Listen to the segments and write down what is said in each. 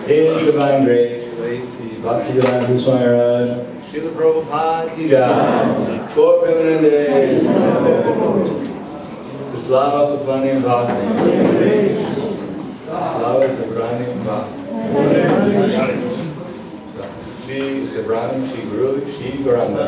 His divine grace, Prahladananda Swami, Srila Prabhupada Ki Jai, Gaur Premanande, Slava Kupanim Bhakti, Slava Sabranim Bhakti, Shri Sabranim, Shri Guru, Shri Goranga.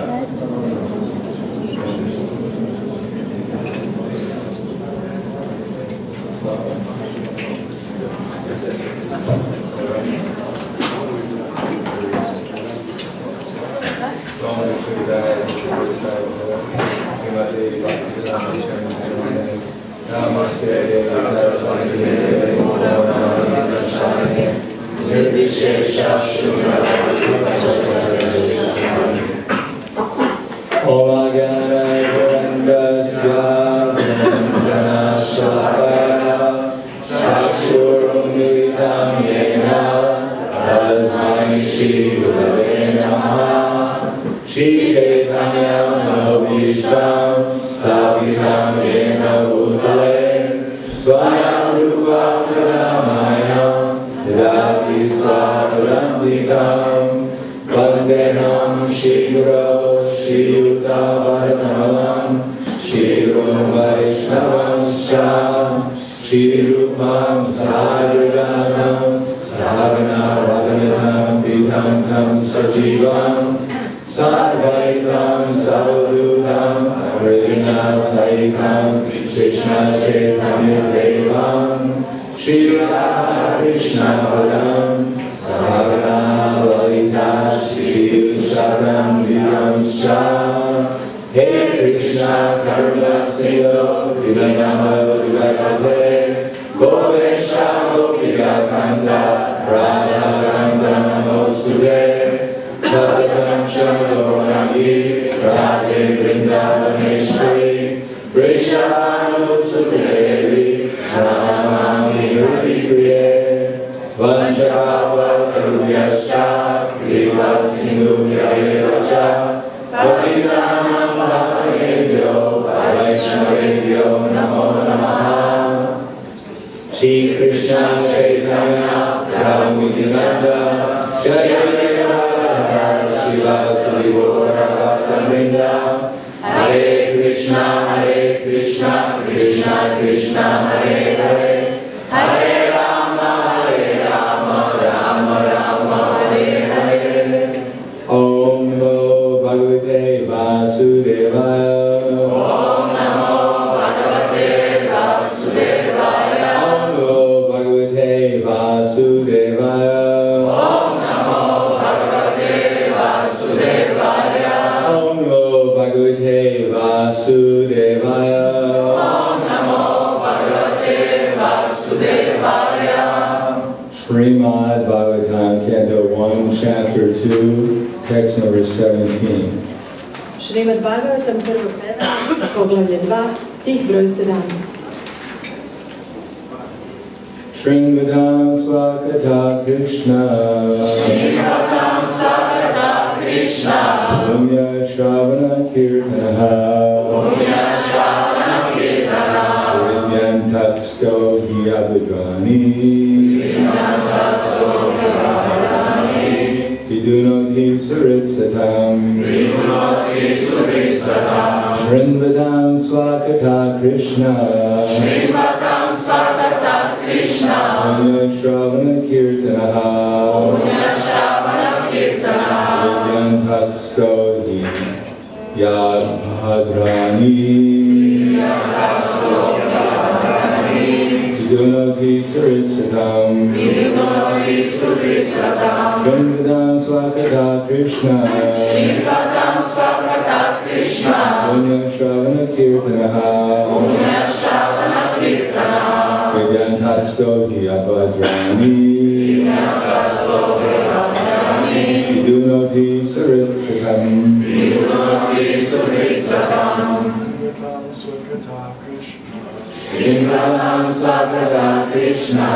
Krishna Namaste. Hare Krishna Karuna Sindhu Dinanamo Divakate Govesha Gopika Kanda Prahladananda Swami Prahladananda Swami Radhe Vrindavaneshwari Vrishabhanu Sudevi Namami Hari Priye Vanchava Karuyascha Kriva Sindhu Yayevacha Patitanam Bhavanebhyo Vaishnavebhyo Namo Namaha. Shri Krishna Chaitanya Prabhu Nityananda Shri Advaita Srivasadi Gora Bhakta-vrinda. Hare Krishna Krishna Krishna Hare Hare Hare Rama Rama Rama Hare Hare. Om Namo Bhagavate Vasudevaya. Om Namo Bhagavate Vasudevaya. Om Namo Bhagavate Vasudevaya. Om Namo Bhagavate Vasudevaya. Om Namo Bhagavate Vasudevaya. Om Namo Bhagavate Vasudevaya. Srimad Bhagavatam, Canto 1, Chapter 2, Text number 17. Srimad Bhagavatam, prvo predanje, poglavlje 2, stih broj 17. Srimad Swakata Krishna. Srimad Swakata Krishna. Punya Shravana Kirtanaha. Punya Shravana Kirtanaha. Vidyantaksto Hyavidrani. Vidyantaksto Hyavidrani. Vidunoti Suritsatam. Vidunoti Suritsatam. Srimad Swakata Krishna. Srimad Swakata Krishna. Punya Shravana Kirtanaha. Punya Shravana Kirtanaha. Vidyantaksto Hyavidrani. Vidunoti Suritsatam. Vidunoti Suritsatam. Srimad Swakata Krishna. Srimad Swakata Krishna. Punya Shravana Kirtanaha. Punya Shravana Kirtanaha. Vidyantaksto Hyavidrani. Vidyantaksto Hyavidrani. Vidunoti Suritsatam. Vidunoti Suritsatam. Srimad Swakata Krishna.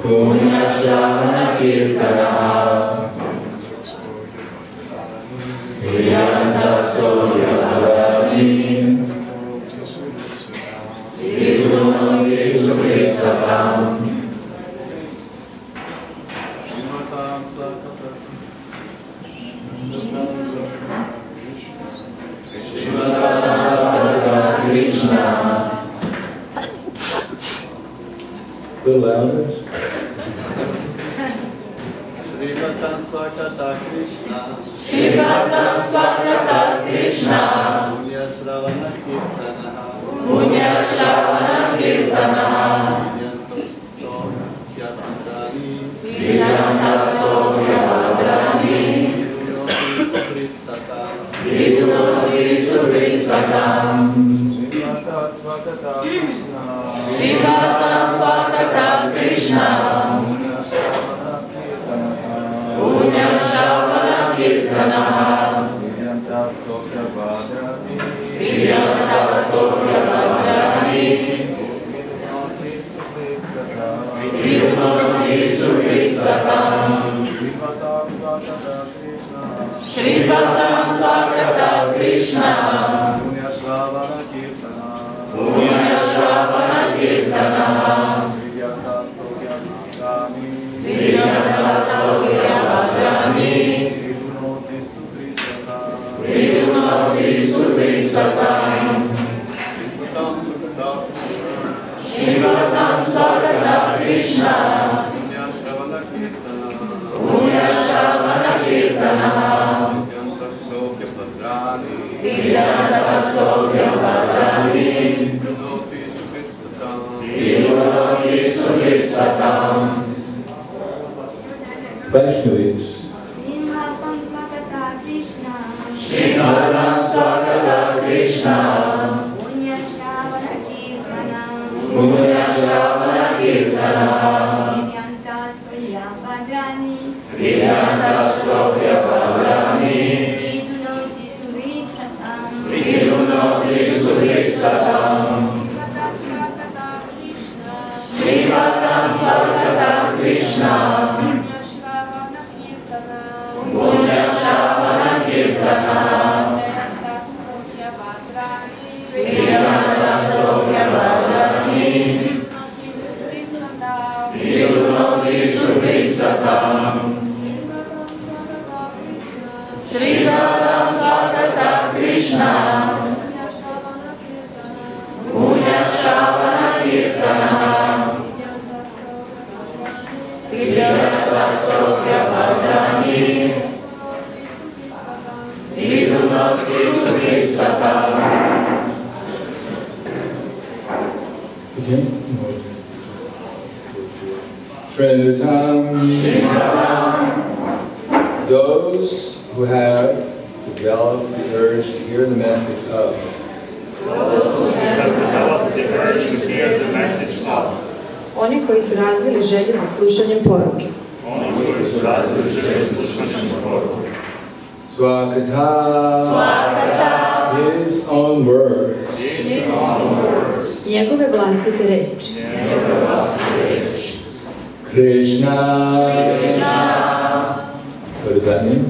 Punya Shravana Kirtanaha. Vidyantaksto Hyavidrani. Vidunoti Suritsatam. Krishna. A little louder. Srimad Swakata Krishna. Srimad Swakata Krishna. Punya Shravana Kirtanaha. Punya Shravana Kirtanaha. Vidyantaksto Hyavidrani. Vidunoti Suritsatam. Srimad Swakata Krishna. Srimad Swakata Krishna. Punya Shravana Kirtanaha. Vidyantaksto Hyavidrani. Vidyantaksto Hyavidrani. Vidunoti Suritsatam. Srimad Swakata Krishna. Punya Shravana Kirtanaha. Punya Shravana Kirtanaha. Vidyantaksto Hyavidrani. Vidyantaksto Hyavidrani. Vidunoti Suritsatam. Srimad Swakata Krishna. Punya Shravana Kirtanaha. Vidyantaksto Hyavidrani. Vidunoti Suritsatam. Vaishnavis. Srimadam Swagata Krishna. Punya Shravana Kirtana. Vidanta Sokya Padrani. Vidunoti Suritsatam. Srimadam Swagata Krishna. Punya Shravana Kirtana. Vidanta Sokya Padrani. Vidunoti Suritsatam. Srimadam Swagata Krishna. Punya Shravana Kirtana. Vidanta Sokya Padrani. Vidunoti Suritsatam. Srinadatam. Those who have developed the urge to hear the message of. Oni koji su razvili želje za slušanjem poruke. Swakata. His own words. Njegove vlastite reči. Krishna. What does that mean?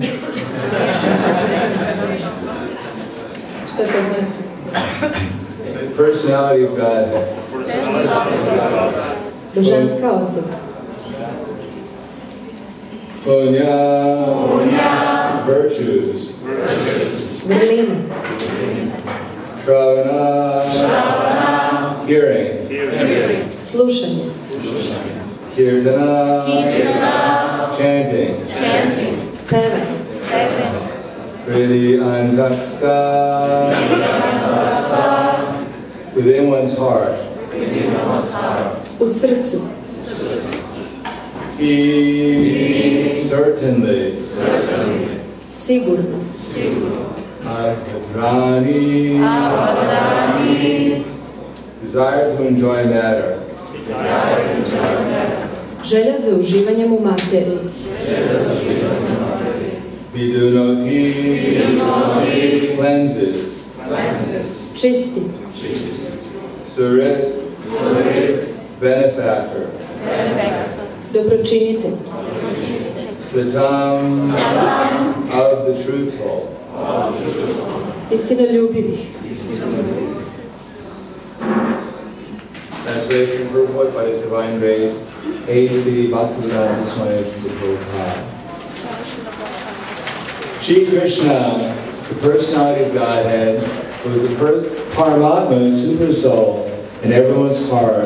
Što to znači? Personality of Godhead. Božanska osoba. Punya. Virtues. Vrlina. Shravana. Hearing. Slušanje. Kirtana. Chanting. Pevanje. Really untouched within one's heart. U srcu. He certainly. Sigurno. Adhrani. Desire to enjoy matter. Želja za uživanjem u materiji. Vidunoti. Cleanses. Čisti. Surit. Benefactor. Dobročinitelj. Satam. Of the truthful. Istinoljubivih. Translation purport by His Divine Grace, A.C. Prahladananda Swami Prabhupada. Shri Krishna, the personality of Godhead, was the Paramatma, super soul, in everyone's heart,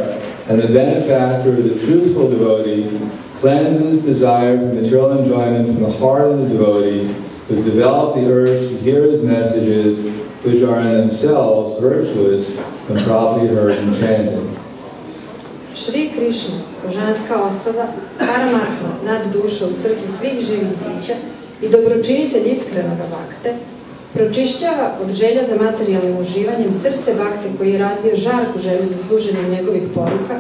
and the benefactor of the truthful devotee, cleanses desire for material enjoyment from the heart of the devotee, who has developed the urge to hear his messages, which are in themselves virtuous when properly heard and chanted. Šri Krishna, božanska osoba, Paramatma, nad duša u srcu svih živih bića i dobročinitelj iskrenoga bakte, pročišćava od želja za materijalnim uživanjem srce bakte koji je razvio žarku želju za služenje njegovih poruka,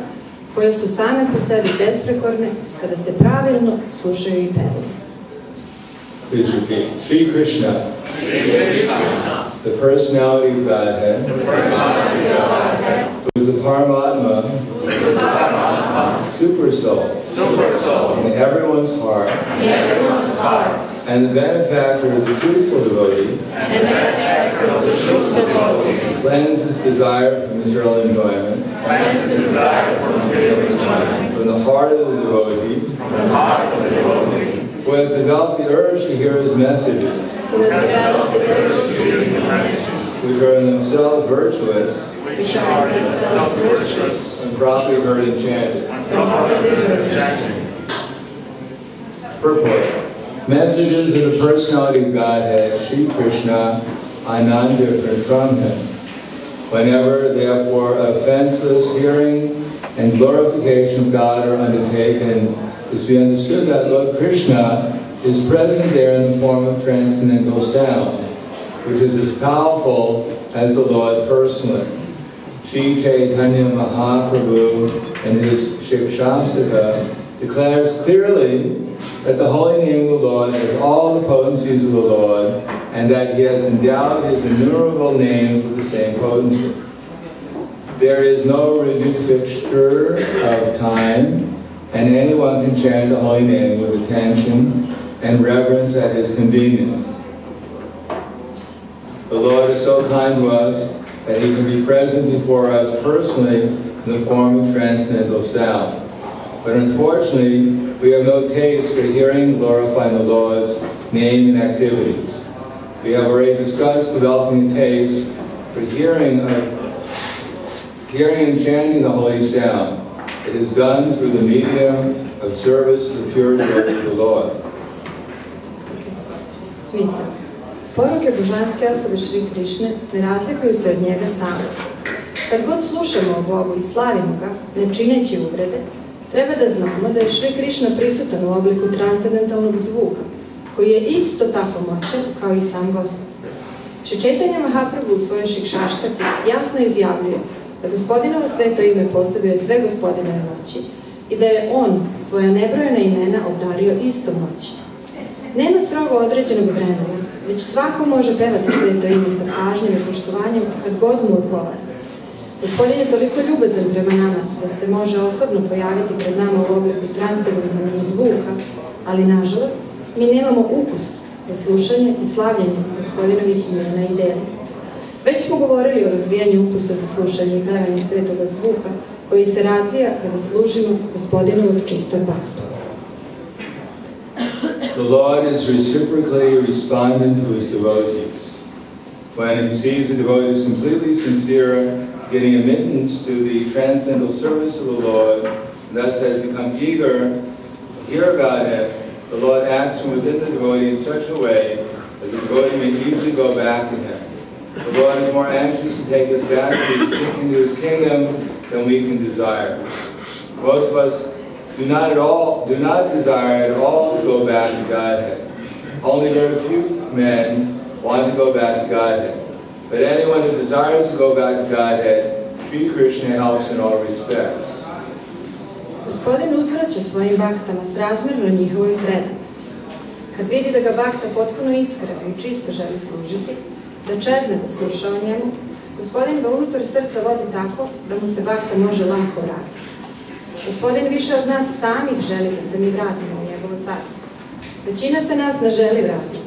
koje su same po sebi besprekorne kada se pravilno slušaju i pevaju. Please repeat. Shri Krishna, the personality of Godhead, who is the Paramatma, super soul, in everyone's heart, and the benefactor of the truthful devotee, cleanses desire for material enjoyment, from the heart of the devotee, who has developed the urge to hear his messages, which are in themselves virtuous, and properly heard and chanted. Purport. Messages of the personality of Godhead, Shri Krishna, are non-different from him. Whenever, therefore, offenseless hearing and glorification of God are undertaken, it is to be understood that Lord Krishna is present there in the form of transcendental sound, which is as powerful as the Lord personally. Sri Chaitanya Mahaprabhu in his Shikshastika declares clearly that the holy name of the Lord has all the potencies of the Lord, and that he has endowed his innumerable names with the same potency. There is no rigid fixture of time, and anyone can chant the holy name with attention and reverence at his convenience. The Lord is so kind to us that he can be present before us personally in the form of transcendental sound. But unfortunately, we have no taste for hearing and glorifying the Lord's name and activities. We have already discussed developing a taste for hearing and chanting the holy sound. It is done through the medium of service to the pure devotees of the Lord. Smisao. Poruke božanske osobe Šri Krišne ne razlikuju se od njega samog. Kad god slušamo o Bogu i slavimo ga, ne čineći uvrede, treba da znamo da je Šri Krišna prisutan u obliku transcendentalnog zvuka, koji je isto tako moćan kao i sam Gospod. Šri Chaitanya Mahaprabhu u svojoj Shikshashtaki jasno izjavljuje da Gospodinovo sveto ime posjeduje sve Gospodinove moći i da je on svoja nebrojena imena obdario istom moći. Nema strogo određenog vremena, već svako može pevati sveto ime sa pažnjom i poštovanjem kad god mu odgovara. Gospodin je toliko ljubazan prema nama da se može osobno pojaviti pred nama u obliku transcendentalnog zvuka, ali nažalost mi nemamo ukus za slušanje i slavljanje Gospodinovih imena i dela. Već smo govorili o razvijanju ukusa za slušanje i pevanje svetoga zvuka koji se razvija kada služimo Gospodinovog čistog baktu. The Lord is reciprocally responding to his devotees. When he sees the devotees completely sincere, getting admittance to the transcendental service of the Lord, and thus has become eager to hear about him, the Lord acts from within the devotee in such a way that the devotee may easily go back to him. The Lord is more anxious to take us back into his kingdom than we can desire. Most of us do not desire at all to go back to Godhead. Only very few men want to go back to Godhead. But anyone who desires to go back to Godhead, Sri Krishna helps in all respects. Gospodin uzvraća svojim baktama srazmjerno njihovoj predanosti. Kad vidi da ga bakta potpuno iskreno i čisto želi služiti, da čezne da sluša o njemu, Gospodin ga unutar srca vodi tako da mu se bakta može lako vratiti. Gospodin više od nas samih želi da se mi vratimo u njegovo carstvo. Većina se nas ne želi vratiti,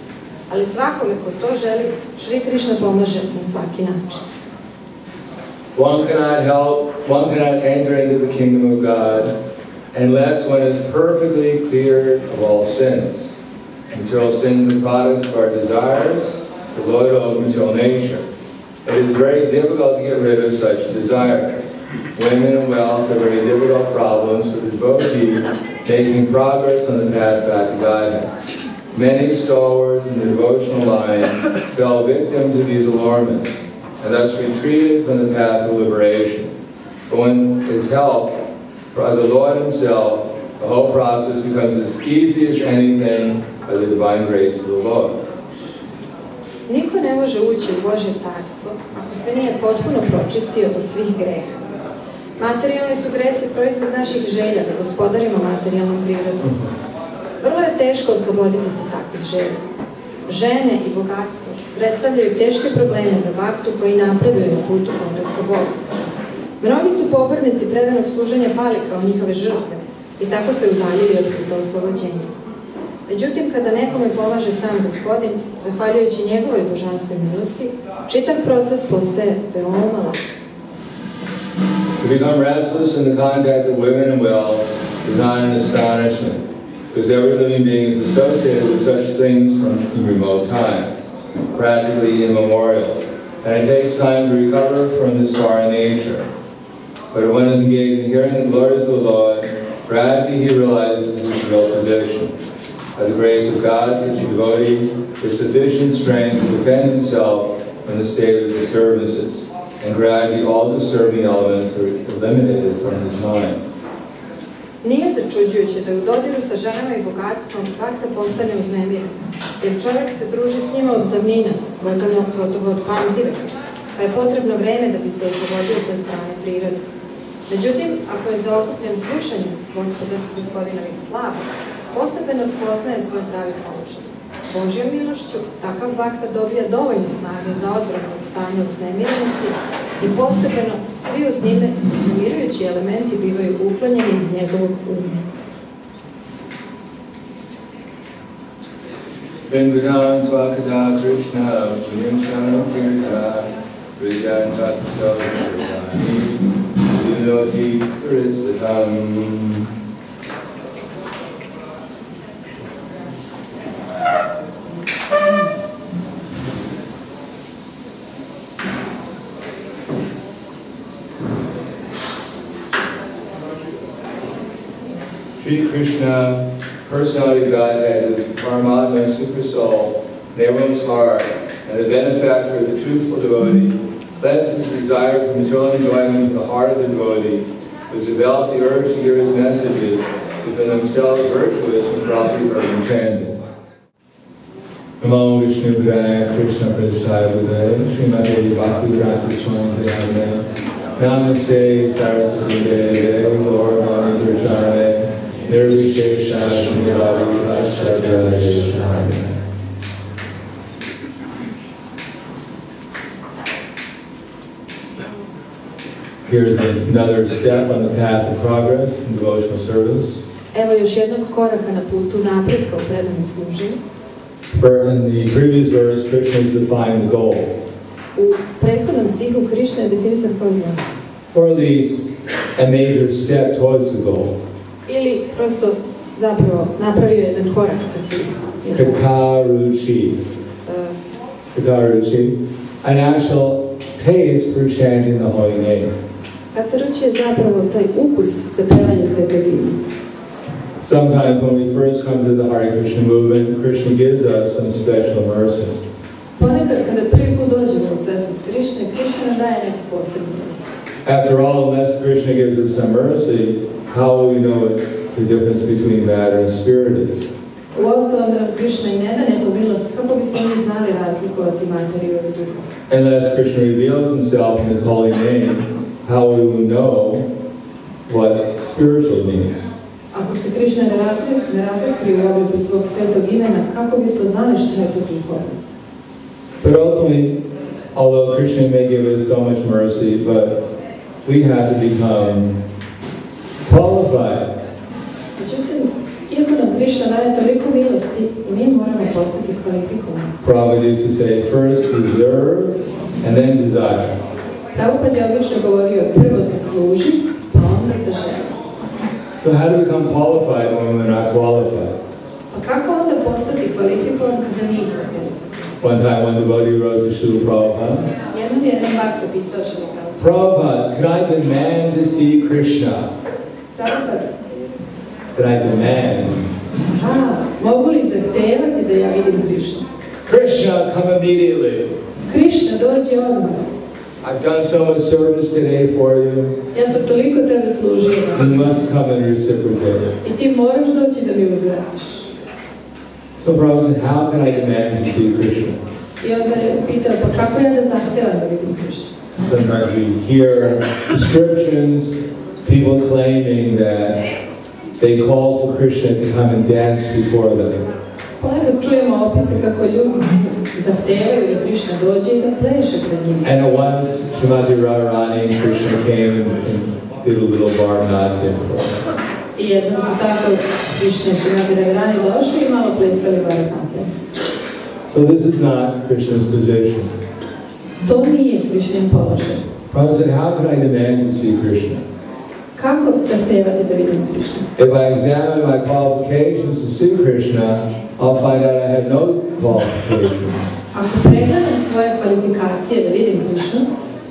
ali svakome ko to želi, Šri Krišna pomaže na svaki način. One cannot enter into the kingdom of God unless one is perfectly cleared of all sins. Until sins and products of our desires, the Lord owed material nature. It is very difficult to get rid of such desires. Women and wealth are very difficult problems for the devotee making progress on the path back to Godhead. Many stalwarts in the devotional line fell victim to these allurements and thus retreated from the path of liberation. But when is helped by the Lord himself, the whole process becomes as easy as anything by the divine grace of the Lord. Niko ne može ući u Božje carstvo ako se nije potpuno pročistio od svih greha. Materijalni su gresi proizvod naših želja da gospodarimo materijalnom prirodom. Vrlo je teško osloboditi se takvih želja. Žene i bogatstvo predstavljaju teške probleme za baktu koji napreduje na putu povratka Bogu. Mnogi su pobornici predanog služenja pali kao njihove žrtve i tako se udaljili od puta oslobođenja. Međutim, kada nekome pomaže sam Gospodin, zahvaljujući njegovoj božanskoj milosti, čitav proces postaje veoma lak. To become restless in the contact of women and wealth is not an astonishment, because every living being is associated with such things from remote time, practically immemorial, and it takes time to recover from this foreign nature. But if one is engaged in hearing the glories of the Lord, gradually he realizes his real position. By the grace of God, such a devotee has sufficient strength to defend himself from the state of disturbances, and gradually all disturbing elements are eliminated from his mind. Nije začuđujuće da u dodiru sa ženama i bogatstvom bakta postane uznemiren, jer čovjek se druži s njima od davnina, gotovo od pamtiveka, pa je potrebno vreme da bi se oslobodio sa strane prirode. Međutim, ako je zaokupljen slušanjem gospodinovih slava, postepeno spoznaje svoj pravi položaj. Božjom milošću, takav bakta dobija dovoljno snage za odbranu od stanja uznemirenosti i postepeno svi uznemirujući elementi bivaju uklonjeni iz njegovog uma. Vrindavan Swakata Krishna Punyamshanam Kirta Vidyan Chatta Virvani Vinodi Surisatam. Sri Krishna, personality of Godhead, is the Paramatma, super soul, in everyone's heart, and the benefactor of the truthful devotee, lends his desire for material enjoyment in the heart of the devotee, who has developed the urge to hear his messages, within themselves virtuous and properly heard and chanted. Namo Vishnu Padaya Krishna Prasthaya Buddhaya Srimad Bhagavatam Swami Namaste Saraswati Deve Gora Prasthaya Nirvishesha Srimad Bhagavatam. Here's another step on the path of progress in devotional service. Evo još jednog koraka na putu napretka u predanom služenju. In the previous verse, Krishna has defined the goal. U prethodnom stihu Krishna je definisan kao znak. Or at least a major step towards the goal. Ili prosto zapravo napravio jedan korak ka cilju. Kataruchi. Kataruchi. An actual taste for chanting the holy name. Kataruchi je zapravo taj ukus za pevanje svetog imena. Sometimes when we first come to the Hare Krishna movement, Krishna gives us some special mercy. Ponekad kada prvi put dođemo u svesnost Krishne, Krishna nam daje neku posebnu milost. After all, unless Krishna gives us some mercy, how will we know the difference between matter and spirit is? Uostalom da nam Krishna i ne da neku milost, kako bismo mi znali razlikovati materiju od duha? Unless Krishna reveals himself in his holy name, how will we know what spiritual means? Ako se Krishna ne razotkrije u obliku svog svetog imena, kako bismo znali što je to duhovno? But ultimately, although Krishna may give us so much mercy, but we have to become qualified. Međutim, iako nam Krishna daje toliko milosti, i mi moramo postati kvalifikovani. Prabhupada used to say, first deserve and then desire. Prabhupada je obično govorio, prvo zasluži, pa onda zaželi. So how to become qualified when we're not qualified? A kako onda postati kvalifikovan kada nisam kvalifikovan? One time when the devotee wrote to Srila Prabhupada, jednom je jedan bhakta pisao Srila Prabhupada. Prabhupada, could I demand to see Krishna? Prabhupada. Could I demand? Mogu li zahtevati da ja vidim Krishna? Krishna, come immediately. Krishna, dođi odmah. I've done so much service today for you. Ja sam toliko tebe služio. You must come and reciprocate. I ti moraš doći da mi uzvratiš. So Prabhupada said, how can I demand to see Krishna? I onda je pitao, pa kako ja da zahtevam da vidim Krishna? Sometimes we hear descriptions, people claiming that they call for Krishna to come and dance before them. Ponekad čujemo opise kako ljudi zahtevaju da Krishna dođe i da pleše pred njima. And at once, Srimati Radharani and Krishna came and did a little Bharatanatyam. I jednom su tako Krishna i Srimati Radharani došli i malo plesali Bharatanatyam. So this is not Krishna's position. To nije Krishnin položaj. Prabhupada said, how can I demand to see Krishna? Kako zahtevati da vidim Krishna? If I examine my qualifications to see Krishna, I'll find out I have no qualifications. Ako pregledam svoje kvalifikacije da vidim Krishnu,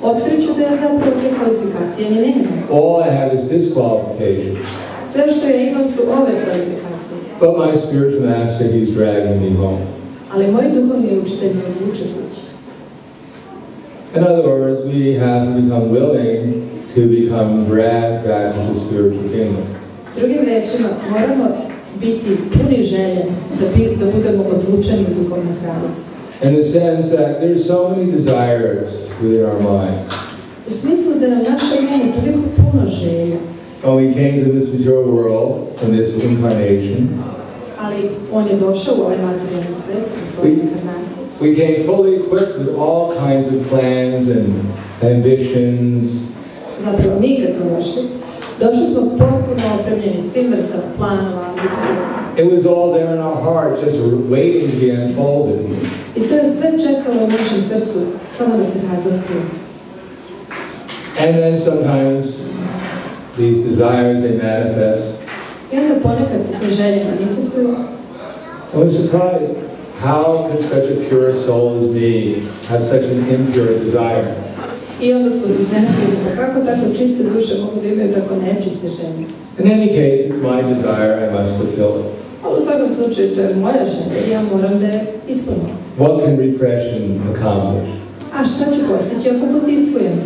otkriću da ja zapravo te kvalifikacije ni nemam. All I have is disqualifications. Sve što ja imam su ove kvalifikacije. But my spiritual master, he's dragging me home. Ali moj duhovni učitelj me odvuče kući. In other words, we have to become willing to become dragged back to the spiritual kingdom. Drugim rečima, moramo biti puni želje da budemo odvučeni u duhovno kraljevstvo. In the sense that there's so many desires within our minds. U smislu da nam naša ima toliko puno želja. When we came to this material world, in this incarnation, Ali on je došao u ovaj materijalni svet, u svojoj inkarnaciji. we came fully equipped with all kinds of plans and ambitions. Zapravo mi kad smo došli smo potpuno opremljeni svim vrstama planova, ambicija. It was all there in our heart, just waiting to be unfolded. I to je sve čekalo u našem srcu, samo da se razotkrije. And then sometimes these desires, they manifest. I onda ponekad se te želje manifestuju. I was surprised. How can such a pure soul as me have such an impure desire? I onda smo iznenadili kako tako čiste duše mogu da imaju tako nečiste želje. In any case, it's my desire, I must fulfill it. Ali u svakom slučaju to je moja želja i ja moram da je ispunim. What can repression accomplish? A šta ću postići ako potiskujem?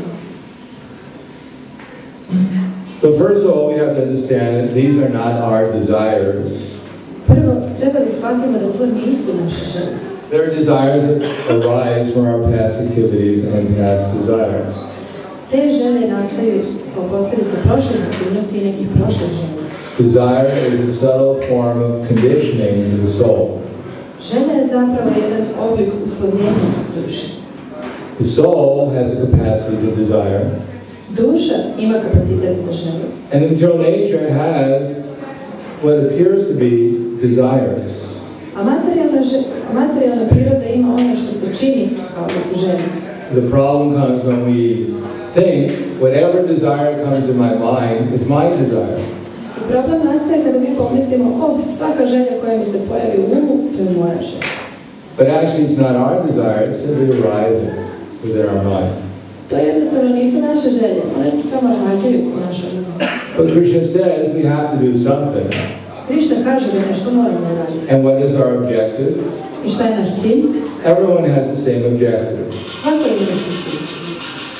So first of all, we have to understand that these are not our desires. Prvo, treba da shvatimo da to nisu naše želje. They're desires that arise from our past activities and past desires. Te želje nastaju kao posljedica prošlih aktivnosti i nekih prošlih želja. Desire is a subtle form of conditioning to the soul. Želja je zapravo jedan oblik uslovljenja duše. The soul has a capacity to desire. Duša ima kapacitet da želi. And the material nature has what appears to be desires. A materijalna priroda ima ono što se čini kao da su želje. The problem comes when we think whatever desire comes in my mind, it's my desire. I problem nastaje kada mi pomislimo, svaka želja koja mi se pojavi u umu, to je moja želja. But actually it's not our desire, it's simply arising within our mind. To jednostavno nisu naše želje, one se samo rađaju u našoj umu. But Krishna says we have to do something. Krišna kaže da nešto moramo raditi. And what is our objective? I šta je naš cilj? Everyone has the same objective. Svako ima isti cilj.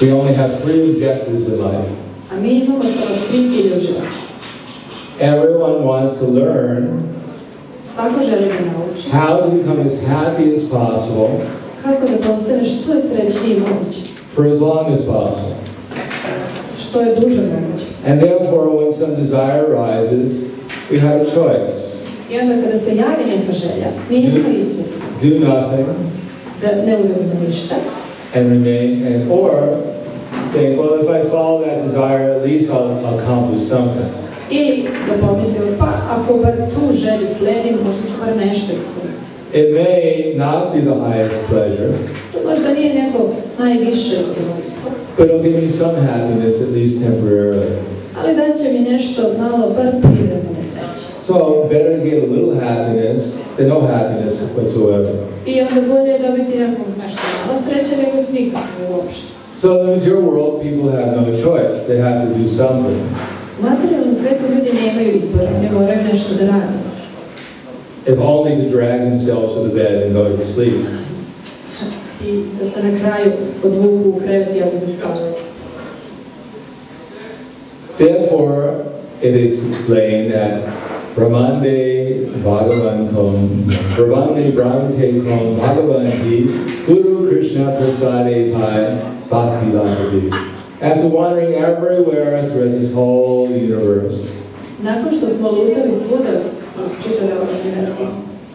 We only have 3 objectives in life. A mi imamo samo 3 cilje u životu. Everyone wants to learn Svako želi da nauči how to become as happy as possible kako da postaneš što je srećniji moguće, for as long as possible. što je duže moguće. And therefore, when some desire arises, we have a choice. I onda kada se javi neka želja, mi imamo izbor. Do nothing Da ne uradimo ništa. and remain, or think, well, if I follow that desire, at least I'll accomplish something. Ili da pomislimo, pa ako bar tu želju sledim, možda ću bar nešto ispuniti. It may not be the highest pleasure, To možda nije neko najviše zadovoljstvo, but it'll give me some happiness, at least temporarily. ali daće mi nešto malo, bar privremene sreće. So, better to get a little happiness than no happiness whatsoever. I onda bolje je dobiti nešto malo sreće nego nikako uopšte. So, in the material world, people have no choice. They have to do something. U materijalnom svetu ljudi nemaju izbora, ne moraju nešto da rade. If only to drag themselves to the bed and go to sleep. I da se na kraju odvuku u krevet i onda spavaju. Therefore, it is explained that Brahmande Bhagavatam, Brahmande Brahmatekom Bhagavanti, Guru Krishna Prasade Pai Bhakti Lavadi. After wandering everywhere through this whole universe, Nakon što smo lutali svuda kroz čitave ove univerzum,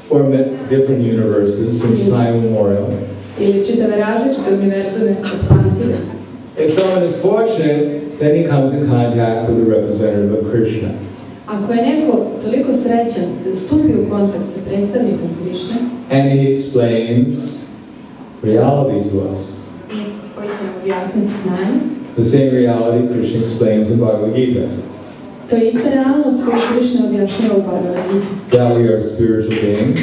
or different universes since time immemorial, ili čitave različite univerzume od pamtiveka, if someone is fortunate, then he comes in contact with the representative of Krishna. ako je neko toliko srećan da stupi u kontakt sa predstavnikom Krišne And he explains reality to us. i koji će nam objasniti znanje, The same reality Krishna explains in Bhagavad Gita. to je ista realnost koju Krišna objašnjava u Bhagavad Gita. That we are spiritual beings.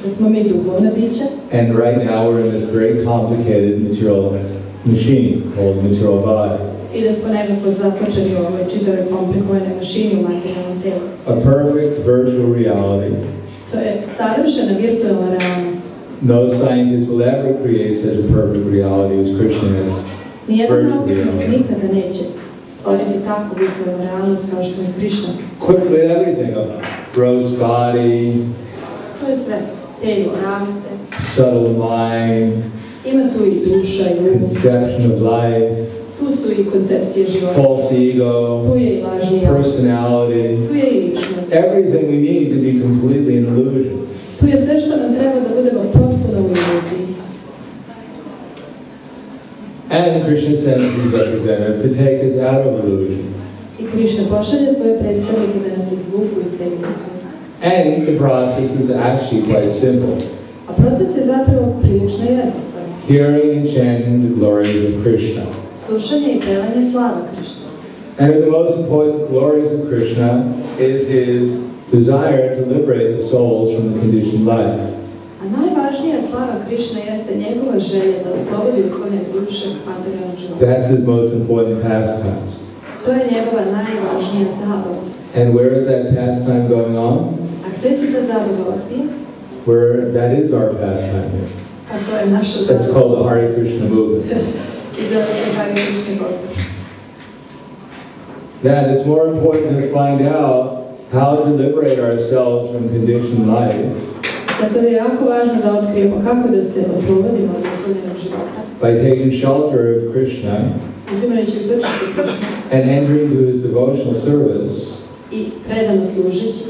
Da smo mi duhovna bića And right now we're in this very complicated material machine called material body. i da smo nekako zatočeni u ovoj čitavoj komplikovane mašini u materijalnom telu. A perfect virtual reality. To je savršena virtualna realnost. No scientist will ever create such a perfect reality as Krishna is. Nijedan Virtual naučnik reality. nikada neće stvoriti takvu virtualnu realnost kao što je Krišna. Equipped with everything, a gross body, To je sve. Telo raste. subtle mind, Ima tu i duša i um. conception of life, Tu su i koncepcije života. false ego, Tu je i lažni ja. personality, Tu je i ličnost. everything we need to be completely an illusion. Tu je sve što nam treba da budemo potpuno u iluziji. And Krishna sends his representative to take us out of illusion. I Krišna pošalje svoje predstavnike da nas izvuku iz te iluzije. And the process is actually quite simple. A proces je zapravo prilično jednostavan. Hearing and chanting the glories of Krishna. Slušanje i pevanje slava Krišna. And the most important glories of Krishna is his desire to liberate the souls from the conditioned life. A najvažnija slava Krišna jeste njegova želja da oslobodi uslovljene duše materijalnog života. That's his most important pastime. To je njegova najvažnija zabava. And where is that pastime going on? A gde se ta zabava odvija? Where that is our pastime here. A to je naša That's zabava. called the Hare Krishna movement. I zove se Hare Krishna pokret. That it's more important to find out how to liberate ourselves from conditioned life Zato je jako važno da otkrijemo kako da se oslobodimo od uslovljenog života. by taking shelter of Krishna Uzimajući utočište Krišna and entering into his devotional service, i predano služeći,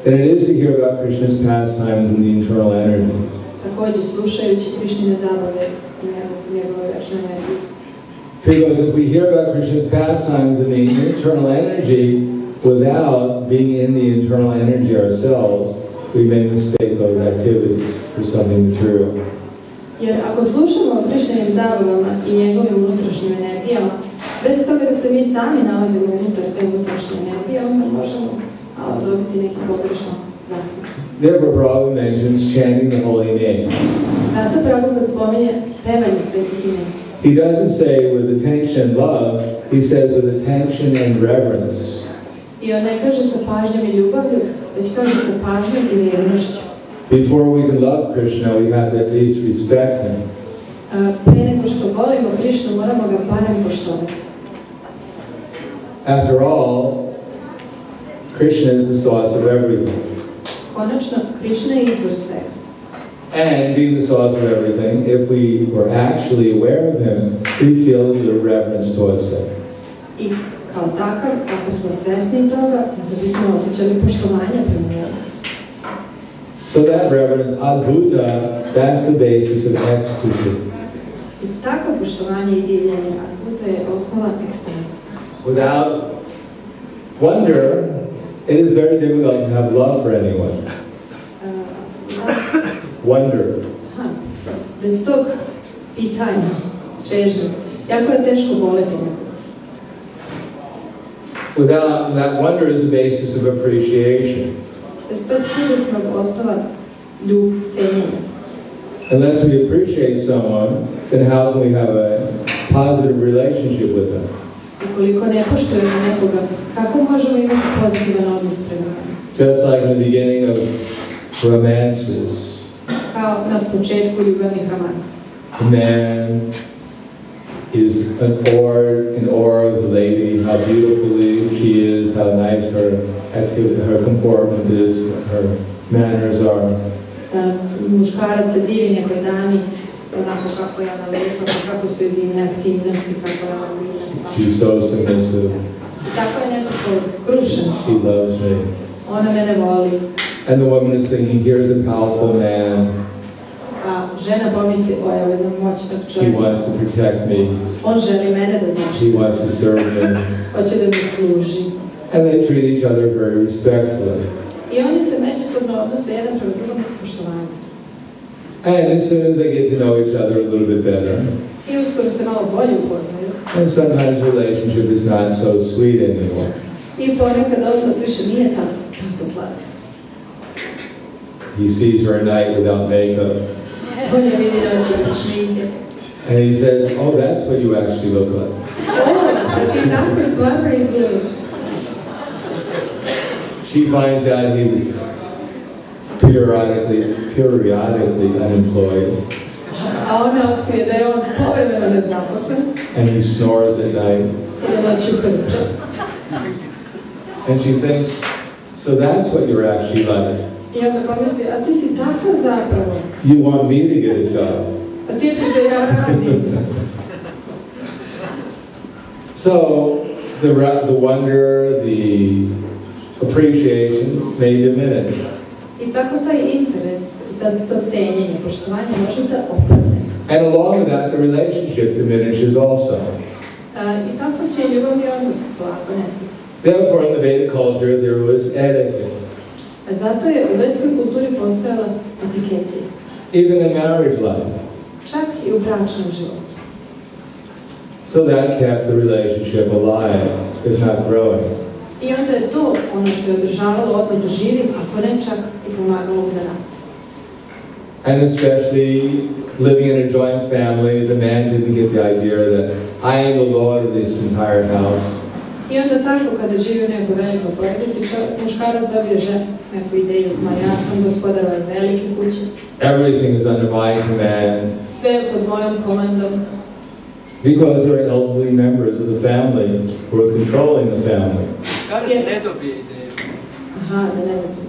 than it is to hear about Krishna's pastimes and the internal energy. također slušajući Krišnine zabave i njegove večne energije. Because if we hear about Krishna's pastimes and the internal energy without being in the internal energy ourselves, we may mistake those activities for something material. Jer ako slušamo o Krišninim zabavama i njegovim unutrašnjim energijama, bez toga da se mi sami nalazimo unutar te unutrašnje energije, onda možemo dobiti neki pogrešan zaključak. Therefore, Prabhupada mentions chanting the holy name. Zato Prabhupada spominje pevanje svetih imena. He doesn't say with attention and love, he says with attention and reverence. I on ne kaže sa pažnjom i ljubavlju, već kaže sa pažnjom i revnošću. Before we can love Krishna, we have to at least respect him. Pre nego što volimo Krišnu, moramo ga barem poštovati. After all, Krishna is the source of everything. Konačno, Krišna je izvor svega. And being the source of everything, if we were actually aware of him, we feel a little reverence towards him. I kao takav, ako smo svesni toga, onda bismo osjećali poštovanje prema njemu. So that reverence, adbhuta, that's the basis of ecstasy. I takvo poštovanje i divljenje adbhuta je osnova ekstaze. Without wonder, it is very difficult to have love for anyone. Wonder. Bez tog pitanja, čežnje, jako je teško voleti nekog. Without that wonder is the basis of appreciation. Bez tog čudesnog osnova cenjenja. Unless we appreciate someone, then how can we have a positive relationship with them? Ukoliko ne poštujemo nekoga, kako možemo imati pozitivan odnos prema njemu? Just like in the beginning of romances, Kao na početku ljubavnih romansa. the man is in awe of the lady, how beautifully she is, how nice her comportment is, her manners are. Muškarac se divi nekoj dami, onako kako je ona lepa, kako su jedine aktivnosti, kako je ona divna stvar. She's so submissive. I tako je nekako skrušen. She loves me. Ona mene voli. And the woman is thinking, here's a powerful man. A žena pomisli, o evo jednog moćnog He čovjeka. wants to protect me. On želi mene da He zaštiti. wants to serve me. Hoće da mi služi. And they treat each other very respectfully. I oni se međusobno odnose jedan prema drugom s poštovanjem. And as soon as they get to know each other a little bit better, I uskoro se malo bolje upoznaju. and sometimes the relationship is not so sweet anymore. I ponekad odnos više nije tako sladak. He sees her at night without makeup. On je vidi noći bez šminke. And he says, oh, that's what you actually look like. O, ti tako stvarno izgledaš. She finds out he's periodically unemployed. A ona otkrije da je on povremeno nezaposlen. And he snores at night. I da noću krče. And she thinks, so that's what you're actually like. I onda pomisli, a ti si takav zapravo. You want me to get a job. A ti ćeš da ja radim. So the wonder, the appreciation may diminish. I tako taj interes, to cenjenje, poštovanje može da opadne. And along with that, the relationship diminishes also. I tako će ljubavni odnos polako nestati. Therefore, in the Vedic culture, there was etiquette. Zato je u vedskoj kulturi postojala etikecija. Even in marriage life. Čak i u bračnom životu. So that kept the relationship alive, if not growing. I onda je to ono što je održavalo odnos živim, ako ne čak i pomagalo da raste. And especially living in a joint family, the man didn't get the idea that I am the lord of this entire house. I onda tako kada živi u nekoj velikoj porodici, muškarac dobije neku ideju, ma ja sam gospodar ove velike kuće. Everything is under my command. Sve je pod mojom komandom. Because there are elderly members of the family who are controlling the family. Ne dobije ideju. Aha, da ne dobije.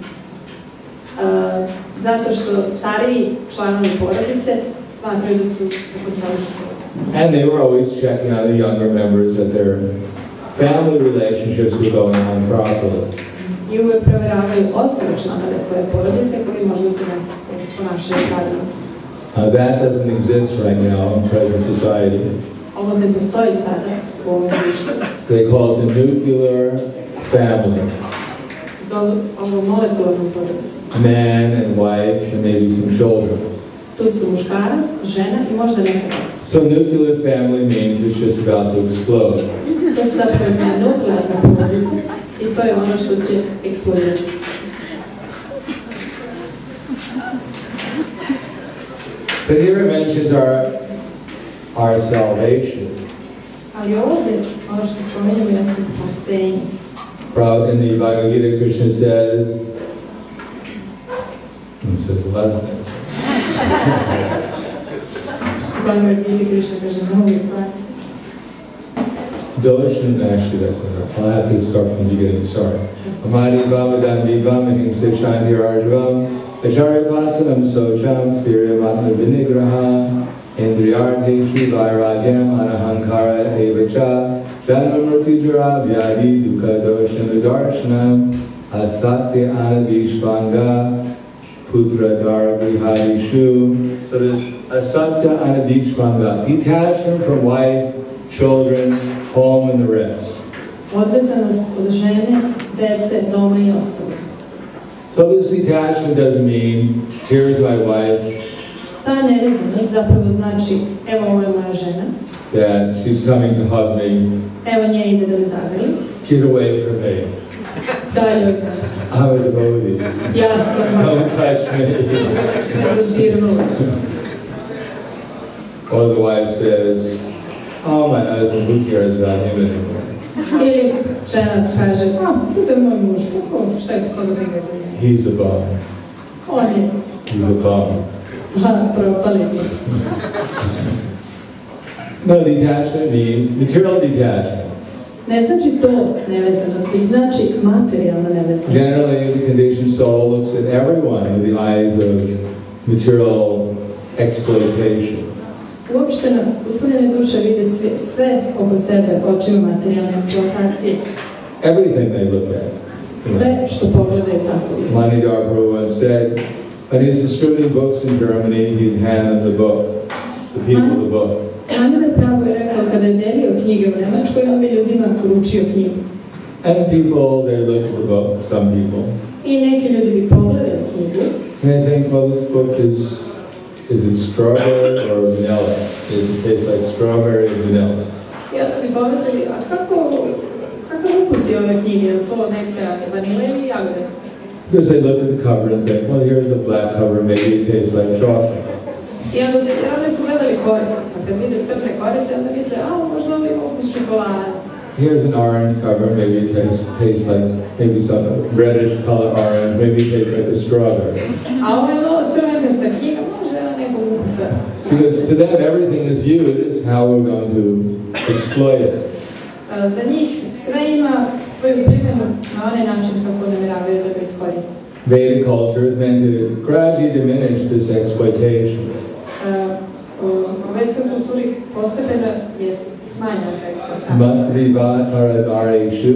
Zato što stariji članovi porodice smatraju da su da kontrolišu porodice. And they were always checking on the younger members that their family relationships were going on properly. I uvek proveravaju ostale članove svoje porodice koji možda se ne ponašaju pravilno. That doesn't exist right now in present society. Ovo ne postoji sada u ovom društvu. They call it the nuclear family. Zovu ovo molekularnu porodicu. Man and wife and maybe some children. Tu su muškarac, žena i možda neka deca. So nuclear family means it's just about to explode. To su zapravo nuklearna porodica i to je ono što će eksplodirati. But here it mentions our salvation. Ali ovdje, ono što spominjamo jeste spasenje. In the Bhagavad Gita, Krishna says 11. Bhagavad Gita, Krishna kaže mnogo stvari. Dosham, actually that's not. I'll have to start from the beginning, sorry. Amadi Bhavadan Vivam Himse Shanti Arjavam Acharya Pasanam Socham Stiriyamatma Vinigraha Indriyarthi Shri Vairagyam Anahankara Evacha Janmamurtijara Vyadi Dukha Dosham Darshanam Asatya Anadishvanga Putra Dargrihadishu. So there's Asatya Anadishvanga, detachment from wife, children, home, and the rest. Odvezanost od žene, dece, doma i ostalo. So this detachment doesn't mean, here's my wife, Ta nevezanost zapravo znači, evo ovo je moja žena, that she's coming to hug me, evo nje ide da me zagrli, get away from me, dalje od mene. I'm a devotee, Ja sam don't touch me. dirnula. Or the wife says, oh, my husband, who cares about him anymore? Ili žena kaže, to je moj muž, šta je koga briga za njega? He's a bum. On je. He's a bum. Propalica. No, detachment means material detachment. Ne znači to nevezanost, već znači materijalna nevezanost. Generally, the conditioned soul looks at everyone with the eyes of material exploitation. Uopšteno, uslovljene duše vide sve oko sebe očima materijalne eksploatacije. Everything they look at. Sve što pogledaju tako. Manidar Prabhu once said, when he was distributing books in Germany, he'd hand them the book, the people the book. Manidar Prabhu je rekao kada je delio knjige u Nemačkoj, on bi ljudima poručio knjigu. And people, they look at the book, some people. I neki ljudi bi pogledali knjigu. And they think, well, this book is it strawberry or vanilla? It tastes like strawberry or vanilla. I onda bi pomislili, a kakav ukus je ove knjige? Je to neka vanila ili jagode? Because they look at the cover and think, well, here's a black cover, maybe it tastes like chocolate. I onda oni su gledali korice, a kad vide crne korice, onda misle, možda ovo ima ukus čokolade. Here's an orange cover, maybe it tastes like, maybe some reddish color orange, maybe it tastes like a strawberry. A ovo je malo crvenasta knjiga, možda ima nekog ukusa Because to them everything is viewed as how we're going to exploit it. Za njih sve ima svoju primjenu na onaj način kako namjeravaju da ga iskoriste. Vedic culture is meant to gradually diminish this exploitation. U vedskoj kulturi postepeno je smanjena eksploatacija. Matvivat paradvareshu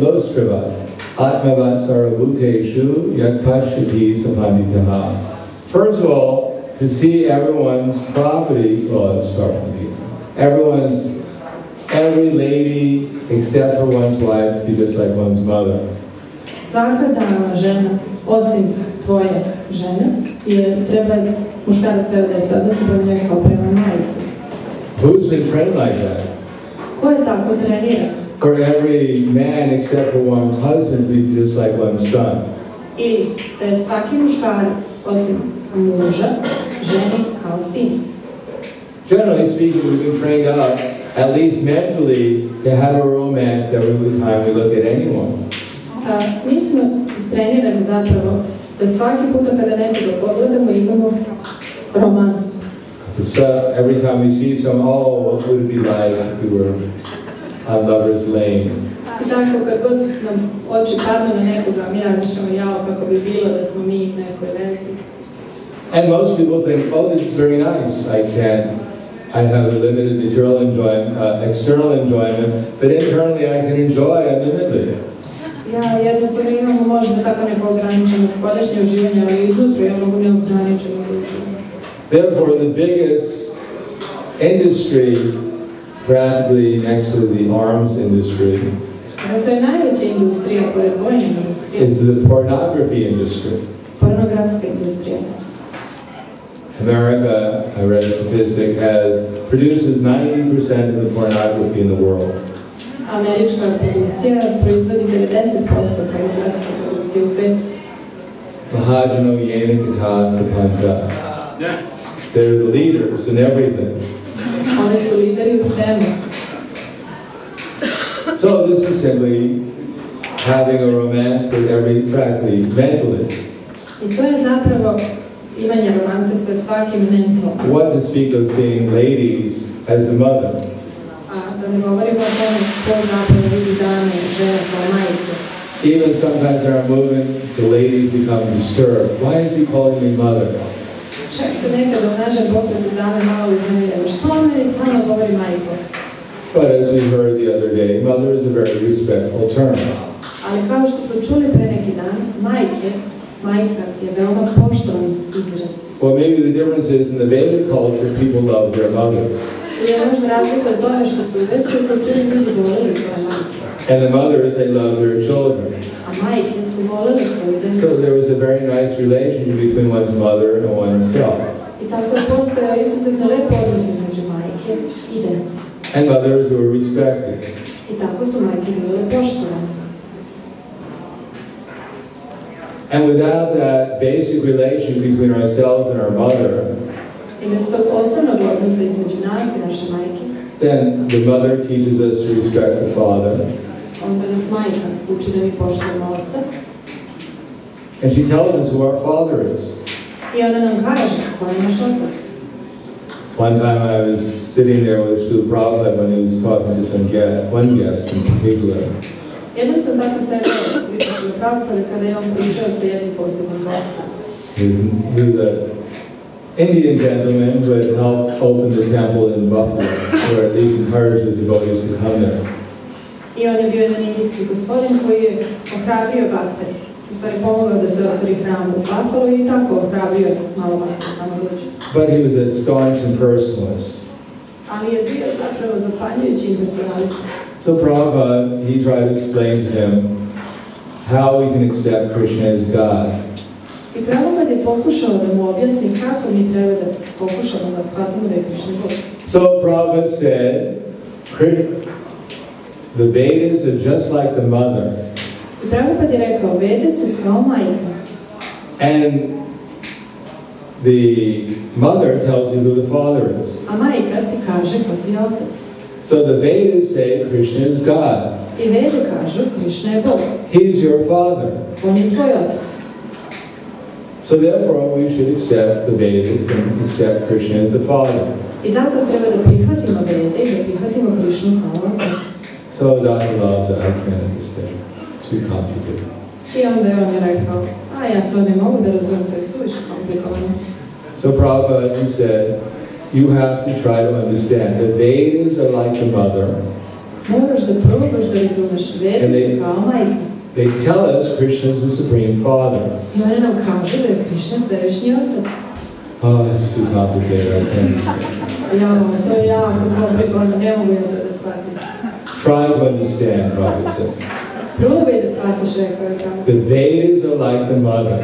lostravat atmavat sarabhuteshu yakpashati samanditaha. First of all, to see everyone's property, every lady except for one's wife to be just like one's mother. Svaka dama, žena, osim tvoje žene, muškarac treba da je se odnosi prema njoj kao prema majici. Who's been trained like that? Ko je tako treniran? For every man except for one's husband to be just like one's son. Ili da je svaki muškarac, osim muža, ženi kao sin. Generally speaking, we've been trained up, at least mentally, to have a romance every time we look at anyone. Mi smo istrenirani zapravo da svaki puta kada nekoga pogledamo imamo romansu. So every time we see someone, oh, what would it be like if we were on Lover's Lane? I tako kad god nam oči padnu na nekoga, mi razmišljamo jao kako bi bilo da smo mi u nekoj vezi. And most people think, oh, this is very nice. I have a limited material enjoyment, external enjoyment, but internally I can enjoy unlimitedly. Ja jednostavno imamo možda tako neko ograničeno spoljašnje uživanje, ali iznutra ja mogu neograničeno uživanje. Therefore, the biggest industry, practically next to the arms industry, Zato je najveća industrija, pored vojne industrije, is the pornography industry. Pornografska industrija. America, I read a statistic, produces 90% of the pornography in the world. Američka produkcija proizvodi 90% pornografske produkcije u svijetu. Mahajano Yenikata Sapanta. They're the leaders in everything. Oni su lideri u svemu. So this is simply having a romance with practically mentally. I to je zapravo imanje romanse sa svakim mentalom. What to speak of seeing ladies as the mother? A da ne govorimo o tome ko zapravo vidi dame i žene kao majke. Even sometimes in our movement, the ladies become disturbed. Why is he calling me mother? Čak se nekada u našem pokretu dame malo uznemiraju. Što on meni stalno govori majko? But as we heard the other day, mother is a very respectful term. Ali kao što smo čuli pre neki dan, majka je veoma poštovan izraz. Well, maybe the difference is in the Vedic culture, people love their mothers. I je možda razlika od toga što su u vedskoj kulturi ljudi volili svoje majke. And the mothers, they love their children. A majke su volili svoju decu. So there was a very nice relationship between one's mother and oneself. I tako je postojao izuzetno lep odnos između majke i dece. And mothers were respected. I tako su majke bile poštovane. And without that basic relation between ourselves and our mother, I bez tog osnovnog odnosa između nas i naše majke, then the mother teaches us to respect the father. onda nas majka uči da mi poštujemo oca. And she tells us who our father is. I ona nam kaže ko je naš otac. One time I was sitting there with Srila Prabhupada when he was talking to one guest in particular. Jednom sam tako sedela u Srila Prabhupada kada je on pričao sa jednim posebnim gostom. He was an Indian gentleman who had helped open the temple in Buffalo, or at least encouraged the devotees to come there. I on je bio jedan indijski gospodin koji je ohrabrio bakte. U stvari pomogao da se otvori hram u Buffalo i tako ohrabrio malo bakte tamo dođu. But he was a staunch impersonalist. Ali je bio zapravo zapanjujući impersonalist. So Prabhupada, he tried to explain to him how we can accept Krishna as God. I Prabhupada je pokušao da mu objasni kako mi treba da pokušamo da shvatimo da je Krishna Bog. So Prabhupada said, the Vedas are just like the mother. I Prabhupada je rekao, Vede su kao majka. And the mother tells you who the father is. A majka ti kaže ko ti je otac. So the Vedas say Krishna is God. I Vede kažu, Krishna je Bog. He's your father. On je tvoj otac. So So therefore we should accept the Vedas and accept Krishna as the Father. I zato treba da prihvatimo Vede i da prihvatimo Krišnu kao Oca. So Dr. Lal said, I can't understand. Too complicated. I onda je on rekao, a ja to ne mogu da razumem, to je suviše komplikovano. So Prabhupada said, you have to try to understand. The Vedas are like the mother. Moraš da probaš da razumeš Vede kao majka. They tell us Krishna is the Supreme Father. I one nam kažu da je Krišna svevišnji Otac. Oh, it's too complicated, I can't understand. Ja, to je jako komplikovano, ne mogu ja da shvatim. Try to understand, Prabhupada said. Probaj da shvatiš, rekao je Prabhupada. The Vedas are like the mother.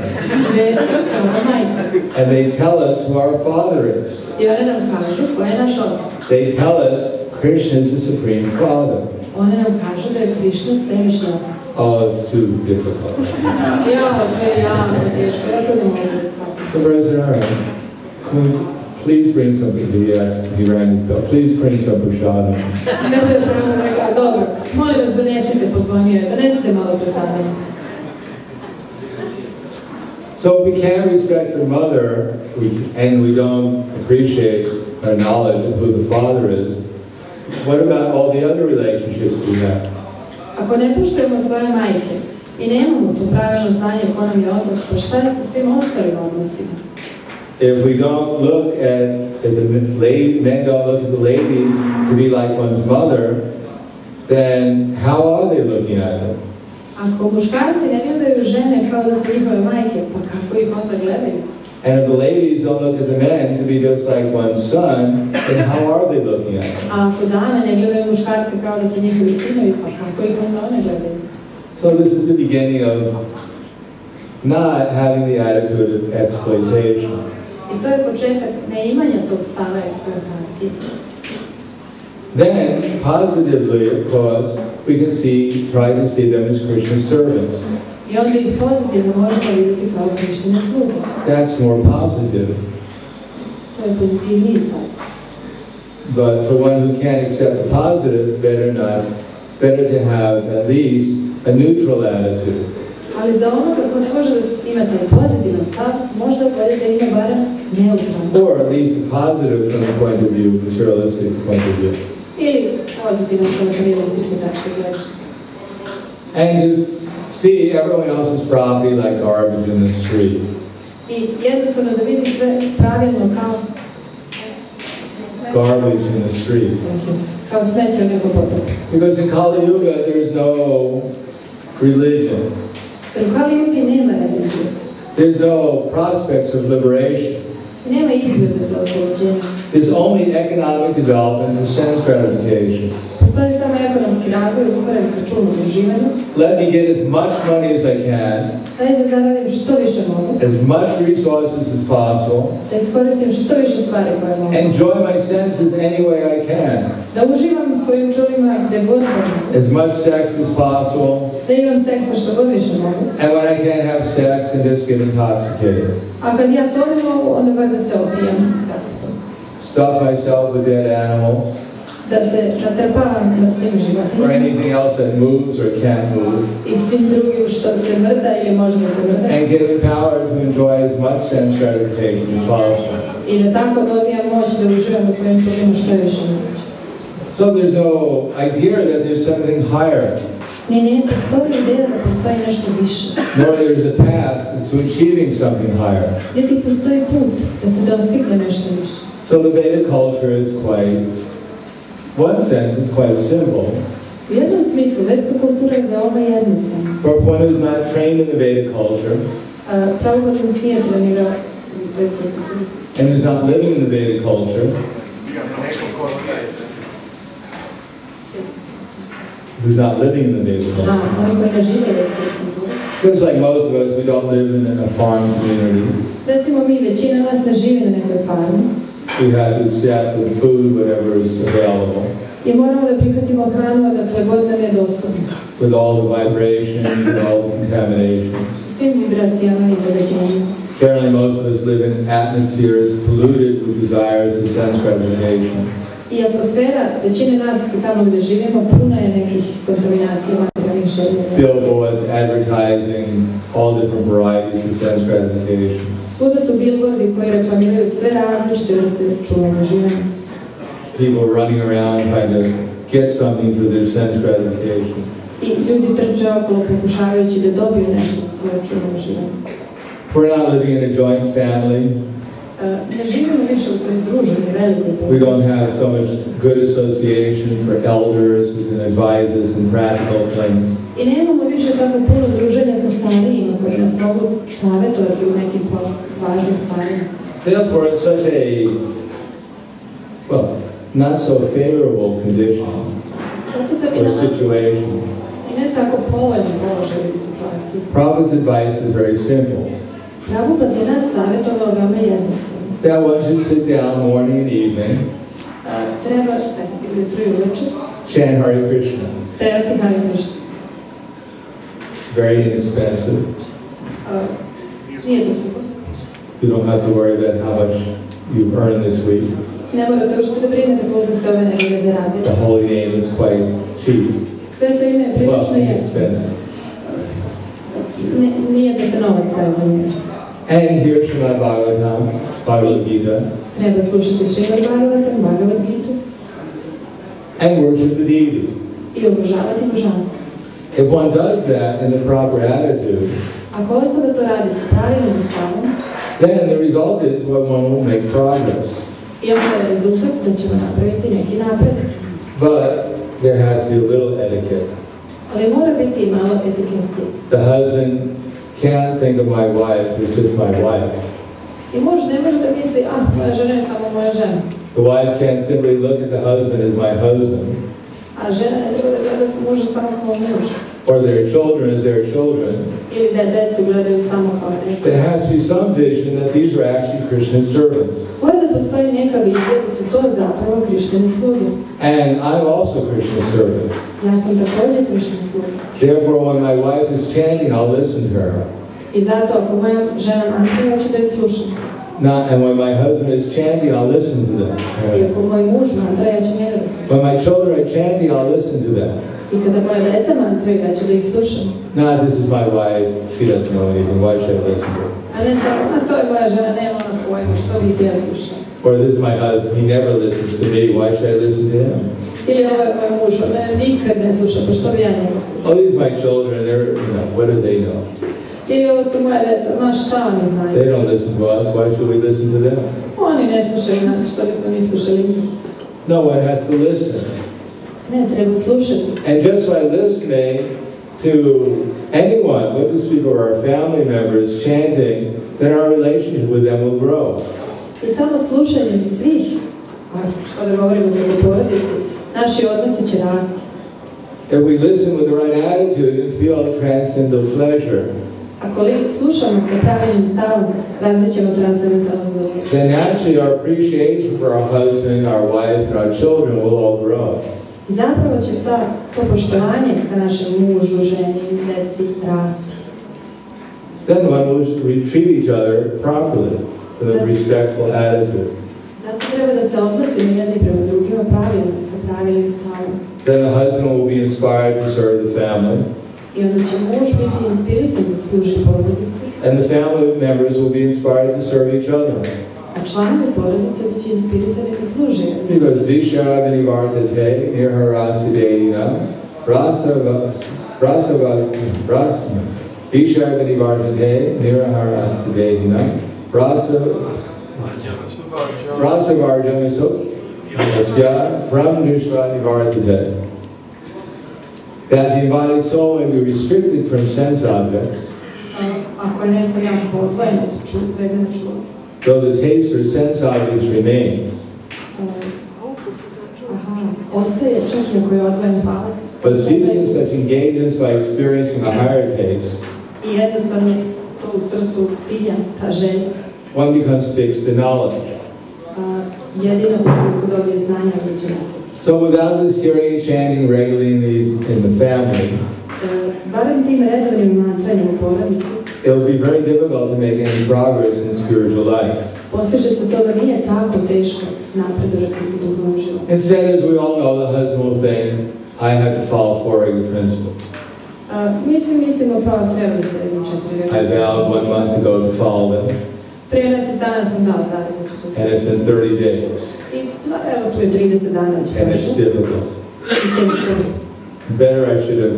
Vede su kao majka. And they tell us who our Father is. I one nam kažu ko je naš Otac. They tell us Krishna is the Supreme Father. One nam kažu da je Krišna svevišnji Otac. Oh, it's too difficult. Ja, to je jako teško, ja to ne mogu da shvatim. The brother said, all right, can we please bring something? He asked, he rang his bell, please bring some prashadam. I onda je Prabhupada rekao, dobro, molim vas donesite, pozvonio je, donesite malo prasadama. So if we can't respect the mother and we don't appreciate our knowledge of who the father is, what about all the other relationships we have? Ako ne poštujemo svoje majke i nemamo to pravilno znanje ko nam je Otac, pa šta je sa svim ostalim odnosima? If we don't look at the men don't look at the ladies to be like one's mother, then how are they looking at them? Ako muškarci ne gledaju žene kao da su njihove majke, pa kako ih onda gledaju? And if the ladies don't look at the men to be just like one's son, then how are they looking at them? A ako dame ne gledaju muškarci kao da su njihovi sinovi, pa kako ih onda one gledaju? So this is the beginning of not having the attitude of exploitation. I to je početak neimanja tog stava eksploatacije. Then, positively, of course, we can try to see them as Krishna's servants. I onda ih pozitivno možemo vidjeti kao Krišnine sluge. That's more positive. To je pozitivniji stav. But for one who can't accept the positive, better to have at least a neutral attitude. Ali za ono kako ne može da ima taj pozitivan stav, možda bolje da ima barem neutralno. Or at least positive from the point of view, materialistic point of view. Ili pozitivan sa materialističke tačke gledišta. And to see everyone else's property like garbage in the street. I jednostavno da vidi sve pravilno kao Garbage in the street. kao smeće u nekom potoku. Because in Kali Yuga there's no religion. Jer u Kali Yugi nema religije. There's no prospects of liberation. Nema izgleda za oslobođenje. There's only economic development and sense gratification. Postoji samo ekonomski razvoj usmeren ka čulnom uživanju. Let me get as much money as I can, Daj da zaradim što više mogu. as much resources as possible, Da iskoristim što više stvari koje mogu. enjoy my senses any way I can, Da uživam svojim čulima gde god mogu. as much sex as possible, Da imam seksa što god više mogu. and when I can't have sex and just get intoxicated. A kad ja to ne mogu, onda bar da se opijem. Stuff myself with dead animals, Da se natrpavam mrtvim or životinjama anything else that moves or can't move, i svim drugim što se mrda ili može da se mrda. and get empowered to enjoy as much sense gratification as possible. I da tako dobijam moć da uživam u svojim čulima što je više moguće. So there's no idea that there's something higher, Ne postoji ideja da postoji nešto više. nor there's a path to achieving something higher. Niti postoji put da se dostigne nešto više. So the Vedic culture is one sense, it's quite simple. U jednom smislu, vedska kultura je veoma jednostavna. For one who's not trained in the Vedic culture, Prabhupada nas nije trenirao u vedskoj kulturi. and who's not living in the Vedic culture, who's not living in the Vedic culture. Oni koji ne žive vedskoj kulturi. Just like most of us, we don't live in a farm community. Recimo mi, većina nas ne živi na nekoj farmi. We have to accept the food, whatever is available, I moramo da prihvatimo hranu odakle god nam je dostupno. with all the vibrations and all the contaminations. Svim vibracijama i zagađenjima. Apparently most of us live in atmospheres polluted with desires and sense gratification. I atmosfera većine nas tamo gdje živimo puna je nekih kontaminacija, materijalnih želja. Billboards advertising all different varieties of sense gratification. Svuda su billboardi koji reklamiraju sve različite vrste čuvanja življenja. People running around trying to get something for their sense gratification. I ljudi trče okolo pokušavajući da dobiju nešto za svoje čuvanje življenja. We're not living in a joint family. Ne živimo više u toj združenoj velikoj We porodici. don't have so much good association for elders who can advise us in practical things. I nemamo više tako puno druženja sa starijima koji nas mogu savjetovati u nekim važnim stvarima. Therefore, it's such a, well, not so favorable condition Zato se mi or nalazimo situation. i ne tako povoljni položaj ili situaciji. Prabhupada's advice is very simple. Prabhupada je nas savjetovao veoma jednostavno. That one should sit down morning and evening, Treba sesti ujutru i uveče, chant Hare Krishna. pevati Hare Krishna. Very inexpensive. Nije to skupo. You don't have to worry about how much you earn this week. Ne morate uopšte da brinete koliko ste ove nedelje zaradili. The holy name is quite cheap. Sve to ime je Well, prilično jeftino. inexpensive. Nije da se novac daje za njega. And here's Srimad Bhagavatam, Bhagavad Gita, Treba slušati Srimad Bhagavatam, Bhagavad Gitu and worship the deity. i obožavati božanstvo. If one does that in the proper attitude, Ako osoba to radi sa pravilnim stavom, then the result is what one will make progress. i onda je rezultat da ćemo napraviti neki napredak. But there has to be a little etiquette. Ali mora biti i malo etikecije. The husband can't think of my wife as just my wife. I muž ne može da misli, moja žena je samo moja žena. The wife can't simply look at the husband as my husband, A žena ne treba da gleda muža samo kao muža. or their children as their children. Ili da decu gledaju samo kao decu. There has to be some vision that these are actually Krishna's servants. Mora da postoji neka vizija da su to zapravo Krišnini sluge. And I'm also Krishna's servant. Ja sam također Krišnini sluga. Therefore, when my wife is chanting, I'll listen to her. I zato ako moja žena mantra, ja ću da je slušam. And when my husband is chanting, I'll listen to them. I ako moj muž mantra, ja ću njega da slušam. When my children are chanting, I'll listen to them. I kada moja deca mantraju, ja ću da ih slušam. Not, this is my wife, she doesn't know anything, why should I listen to her? A ne samo, to je moja žena, nema ona pojma, što bi ja slušam. Or this is my husband, he never listens to me, why should I listen to him? Ili ovo je moj muž, on mene nikad ne sluša, pa što bi ja njega slušao? Oh, these are my children, they're, what do they know? Ili ovo su moja deca, ma šta oni znaju? They don't listen to us, why should we listen to them? Oni ne slušaju nas, što bismo mi slušali njih. No, one has to listen. Ne, treba slušati. And just by listening to anyone, what to speak of our family members chanting, then our relationship with them will grow. I samo slušanjem svih, a što da govorimo o porodici, naši odnosi će rasti. If we listen with the right attitude and feel transcendental pleasure, Ako slušamo sa pravilnim stavom, različemo transcendentalno zadovoljstvo. then naturally our appreciation for our husband, our wife, and our children will all grow. I zapravo će to poštovanje ka našem mužu, ženi, deci rasti. Then one will treat each other properly with a respectful attitude. Zato treba da se odnosimo jedni prema drugima pravilno, sa pravilnim stavom. Then the husband will be inspired to serve the family, I onda će muž biti inspirisan da služi porodici, and the family members will be inspired to serve each other. a članovi porodice biće inspirisani da služe. Because Vishavani Vartate, Nirharasi Vedina, Vishavani Vartate, Nirharasi Vedina, Rasa Varjami So, from Nishvani Vartate. That the embodied soul may be restricted from sense objects, Ako je neko jako odvojen od predmeta čula, though the taste or sense objects remains. ostaje čak i ako je odvojen pamet. But ceasing such engagements by experiencing a higher taste, I jednostavno to u srcu pilja, ta želja. one becomes fixed in knowledge. Jedino koliko dobije znanja koji će nastati. So without this hearing and chanting regularly in the family, Barem tim redovnim mantranjem u porodici, it'll be very difficult to make any progress in spiritual life. postiže se to da nije tako teško napredovati u duhovnom životu. Instead, as we all know, the husband will think, I have to follow 4 regular principles. Mislimo pa treba da se jedno 4 I vowed 1 month ago to follow them. Prije mjesec dana sam dao zajednicu. And it's been 30 days. I evo tu je 30 dana već And it's prošlo. difficult. I teško. Better I should have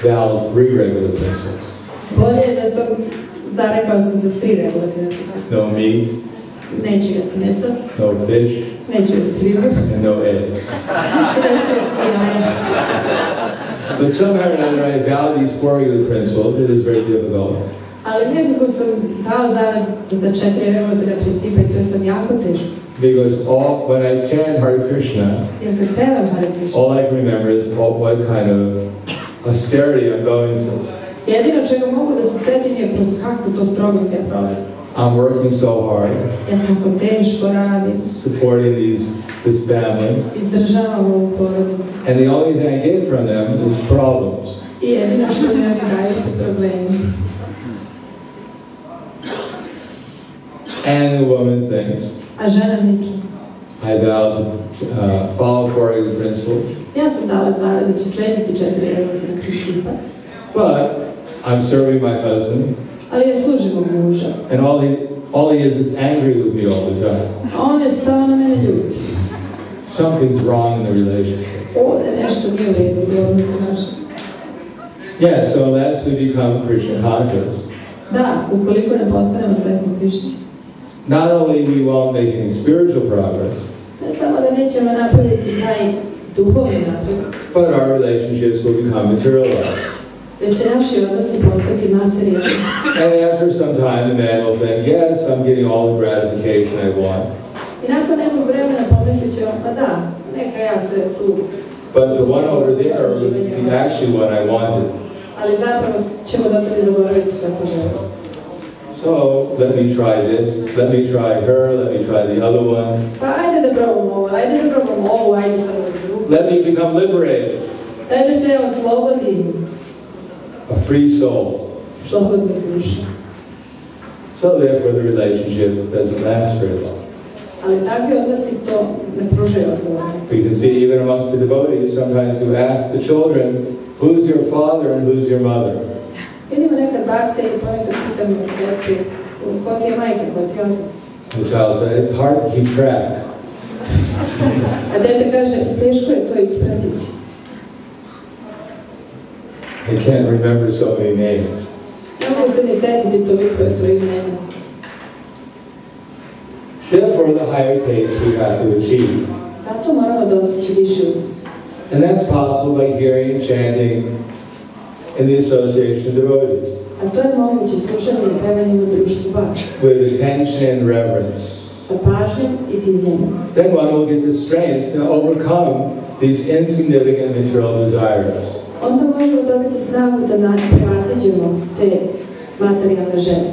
vowed 3 regular principles. Bolje je da sam zarekao se za 3 regulativne. No meat, Neću jesti meso, no fish, neću jesti ribu, and no eggs. neću jesti jaja. But somehow or another I vowed these 4 regular principles. It is very difficult. Ali nekako sam dao za 4 regulativne principe i to je sam jako teško. Because when I chant Hare Krishna, Jer kad pevam Hare Krishna, all I can remember is what kind of austerity I'm going through. jedino čega mogu da se setim je kroz kakvu to strogost ja prolazim. I'm working so hard, Ja tako teško radim, supporting this family, izdržavam ovu porodicu. and the only thing I get from them is problems. I jedino što mi daju su problemi. And the woman thinks, A žena misli, I vowed to follow 4 regular principles, ja sam dala zavjet da ću slediti 4 regulativne principa, but I'm serving my husband, ali ja služim mog muža. and all he is angry with me all the time. A on je stalno mene ljuti. Something's wrong in the relationship. Ovdje nešto nije u redu u odnosu našem. Yeah, so unless we become Krishna conscious, Da, ukoliko ne postanemo svesni Krišni, not only we won't make any spiritual progress, ne samo da nećemo napraviti taj duhovni napredak, but our relationships will become materialized. već će naši odnosi postati materijalni. And after some time, the man will think, yes, I'm getting all the gratification I want. I nakon nekog vremena pomislit će on, pa da, neka ja se tu... But the one over there was actually what I wanted. Ali zapravo ćemo do tada zaboraviti šta se želi. So, let me try this, let me try her, let me try the other one. Pa ajde da probamo ovo, ajde da probamo ovo, ajde sad da drugo. Let me become liberated, Daj da se oslobodim, a free soul. slobodna duša. So therefore the relationship doesn't last very long. Ali takvi odnosi to ne pružaju odgovor. We can see even amongst the devotees, sometimes you ask the children, who's your father and who's your mother? Vidimo nekad bakte i ponekad pitamo djeci, ko ti je majka, ko ti je otac? The child says, it's hard to keep track. A dete kaže, teško je to ispratiti. I can't remember so many names. Ne mogu se ni setiti toliko je to imena. Therefore, the higher taste we have to achieve. Zato moramo dostići više unosu. And that's possible by hearing and chanting in the association of devotees. A to je moguće slušanjem i pevanjem u društvu bakta. With attention and reverence. Sa pažnjom i divljenjem. Then one will get the strength to overcome these insignificant material desires. Onda možemo dobiti snagu da prevaziđemo te materijalne želje.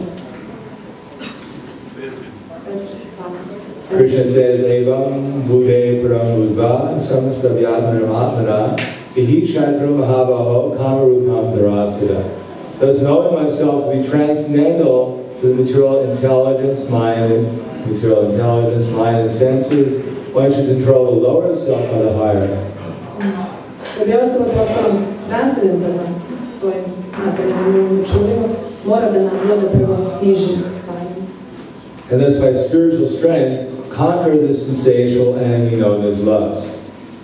Krishna says, Evam Bude Paramudva Samastavyatmanam Atmana Ihi Shantru Mahabaho Kamarupam Dharasida. Thus knowing oneself to be transcendental to the material intelligence, mind and senses, one should control the lower self by the higher. Da bi osoba postala transcendentalna svojim materijalnim začunima, mora da nadgleda prema nižim stanjima. And thus by spiritual strength, conquer the sensational enemy known as lust.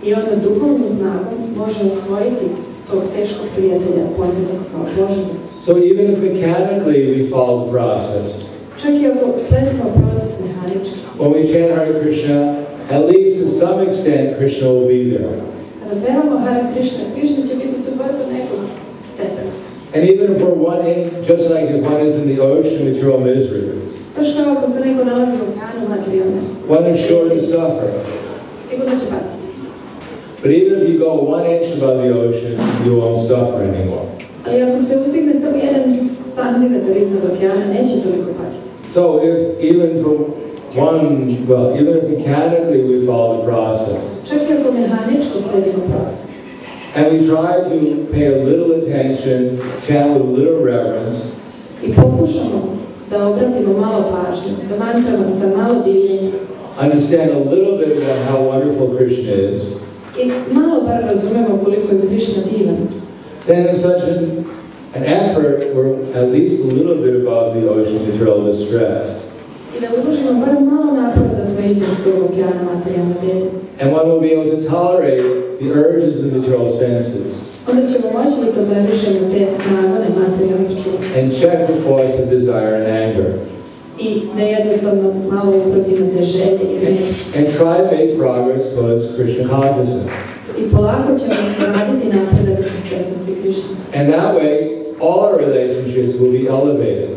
I onda duhovnom snagom može osvojiti tog teškog prijatelja poznatog kao Božega. So even if mechanically we follow the process, Čak i ako sledimo proces mehanički, when we chant Hare Krishna, at least to some extent Krishna will be there. kada pevamo Hare Krishna, Krishna će biti tu bar do nekog stepena. And even if we're one in, just like if one is in the ocean of material misery, Baš kao ako se neko nalazi u okeanu materijalne, one is sure to suffer. sigurno će patiti. But even if you go 1 inch above the ocean, you won't suffer anymore. Ali ako se uzdigne samo 1 santimetar iznad okeana, neće toliko patiti. So even if mechanically we follow the process, Čak i ako mehaničko sledimo proces, and we try to pay a little attention, chant with a little reverence, i pokušamo da obratimo malo pažnje, da mantramo sa malo divljenja, understand a little bit about how wonderful Krishna is, i malo bar razumemo koliko je Krishna divan, then in such an effort, we're at least a little bit above the ocean of material distress. I da uložimo bar malo napora da smo iznad tog okeana materijalne bijede. And one will be able to tolerate the urges of the material senses. Onda ćemo moći da tolerišemo te nagone materijalnih čula. And check the force of desire and anger. I da jednostavno malo uprotimo te želje i gnev. And try to make progress towards Krishna consciousness. I polako ćemo raditi napredak u svjesnosti Krišne. And that way, all our relationships will be elevated.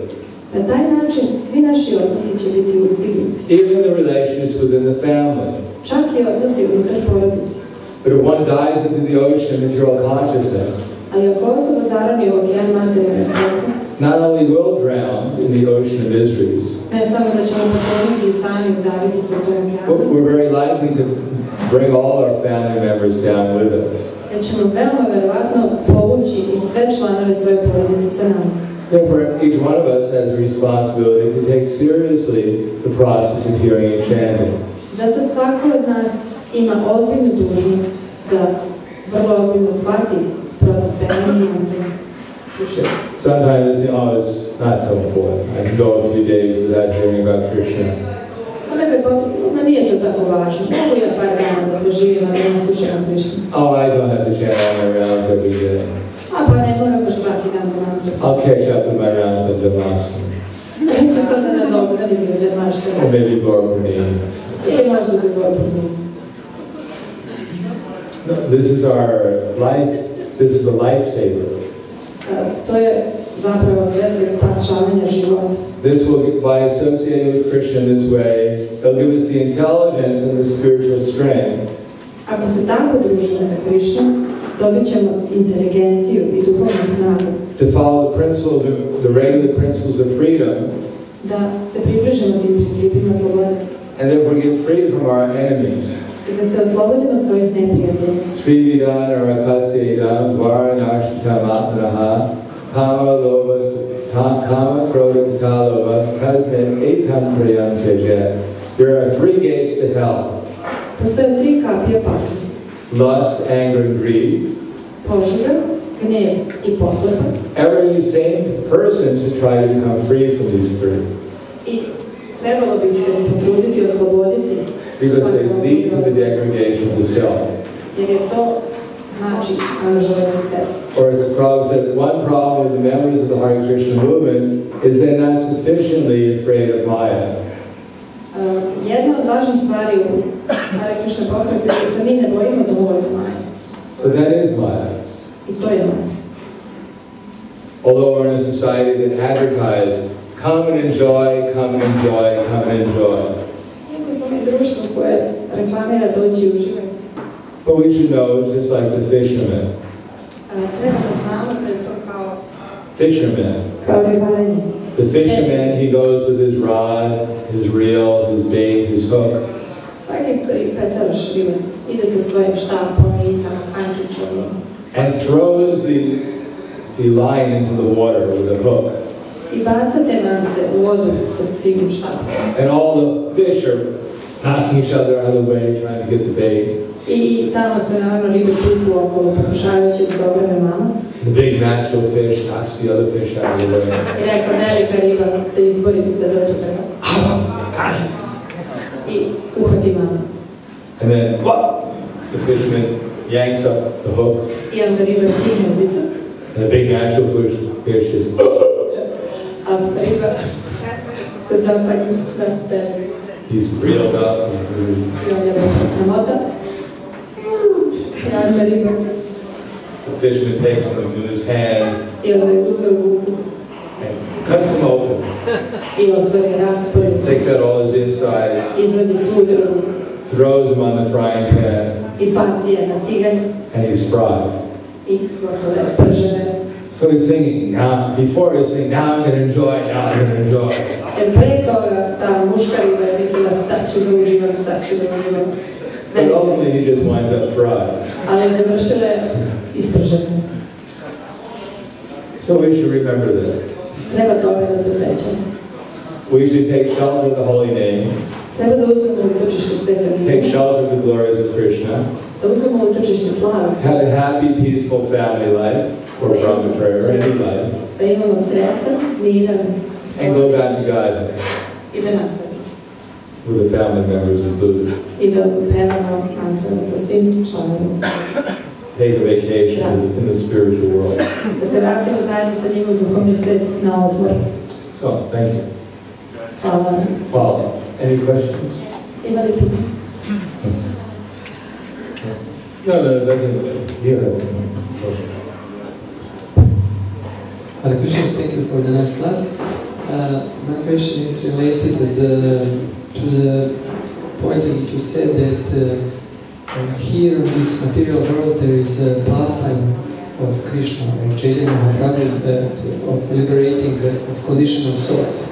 Na taj način svi naši odnosi će biti uzdignuti. Even the relationships within the family. Čak i odnosi unutar porodice. But if one dives into the ocean of material consciousness, Ali ako osoba zaroni u okean materijalne svjesnosti, not only will drown in the ocean of miseries, ne samo da ćemo potoniti i sami udaviti se u tom but okeanu, we're very likely to bring all our family members down with us. jer ćemo veoma verovatno povući i sve članove svoje porodice sa nama. Therefore, each one of us has a responsibility to take seriously the process of hearing and chanting. Zato svako od nas ima ozbiljnu dužnost da vrlo ozbiljno shvati proces pevanja i molitve. Sometimes it's, it's not so important. I can go a few days without hearing about Krishna. Ponekad pomislimo, ma nije to tako važno. Mogu ja par dana da preživim, a da ne slušam Krishnu. Oh, I don't have to chant all my rounds every day. A pa ne moram baš svaki dan da mantra. I'll catch up with my rounds of Damascus. Neću to da nadogradim za džemašte. Or maybe Gora. Ili možda za Gora. No, this is our life. This is a lifesaver. To je zapravo sredstvo spašavanja života. This will, by associating with Krishna in this way, it'll give us the intelligence and the spiritual strength. Ako se tako družimo sa Krišnom, dobit ćemo inteligenciju i duhovnu snagu. To follow the principles, the regular principles of freedom. Da se približimo tim principima slobode. And therefore get free from our enemies. I da se oslobodimo svojih neprijatelja. Srividan Arakasyadan Varanashitam Atmanaha Kama Lobas Kama Krodha Tatalobas Kasmen Ekam Triyam Tejet. There are 3 gates to hell. Postoje 3 kapije pakla. Lust, anger, and greed. Požuda, gnev i pohlepa. Every sane person should try to become free from these 3. I trebalo bi se potruditi i osloboditi. Because they lead to the degradation of the self. Jer je to znači angažovanje sebe. Or as the Prabhupada said, one problem with the members of the Hare Krishna movement is they're not sufficiently afraid of Maya. Jedna od važnih stvari u Hare Krishna pokretu je da se mi ne bojimo dovoljno Maje. So that is Maya. I to je Maja. Although we're in a society that advertises, come and enjoy, come and enjoy, come and enjoy. Isto smo mi društvo koje reklamira doći i uživati. But we should know, just like the fishermen. Treba da znamo da je to kao ribarenje. The fisherman, he goes with his rod, his reel, his bait, his hook. Svaki pecaraš ribe ide sa svojim štapom i kanticom. And throws the line into the water with a hook. I baca te lance u vodu sa tim štapom. And all the fish are knocking each other out of the way, trying to get the bait. I tamo se naravno ribe tuku okolo, pokušavajući da dobrane mamac. The big natural fish knocks the other fish out of the way. I neka velika riba se izbori da dođe prema. I uhvati mamac. And then, the fisherman yanks up the hook. I onda riba stigne ulicu. And the big natural fish is... A riba se zapanji na tebe. He's reeled up. I on je namota. I onda riba. The fisherman takes him in his hand I onda je uzme u ruku. and cuts him open. I otvori raspored. Takes out all his insides. Izvadi svu drvu. Throws him on the frying pan. I baci je na tiganj. And he's fried. I gotovo je pržene. So he's thinking, before he's thinking, now I'm going to enjoy, now I'm going to enjoy. Jer pre toga ta muška riba je mislila sad ću da uživam. But ultimately he just winds up fried. Ali je završile ispržene. So we should remember that. Treba toga da se sećamo. We should take shelter of the holy name. Treba da uzmemo utočište svetog Take imena. shelter of the glories of Krishna. Da uzmemo utočište slava. Have a happy, peaceful family life, or brahmacharya, or any life. Da imamo sretan, miran. And go back to God. I da nastavimo. with the family members included. I da pevamo mantra sa svim članovima. Take a vacation in the spiritual world. Da se vratimo zajedno sa njim u duhovni svet na odmor. So, thank you. Hvala. Hvala. Any questions? Ima li pitanja? No, here. Hare Krishna, thank you for the nice class. My question is related to the point that you said that here in this material world there is a pastime of Krishna or Chaitanya Mahaprabhu of liberating of conditional souls.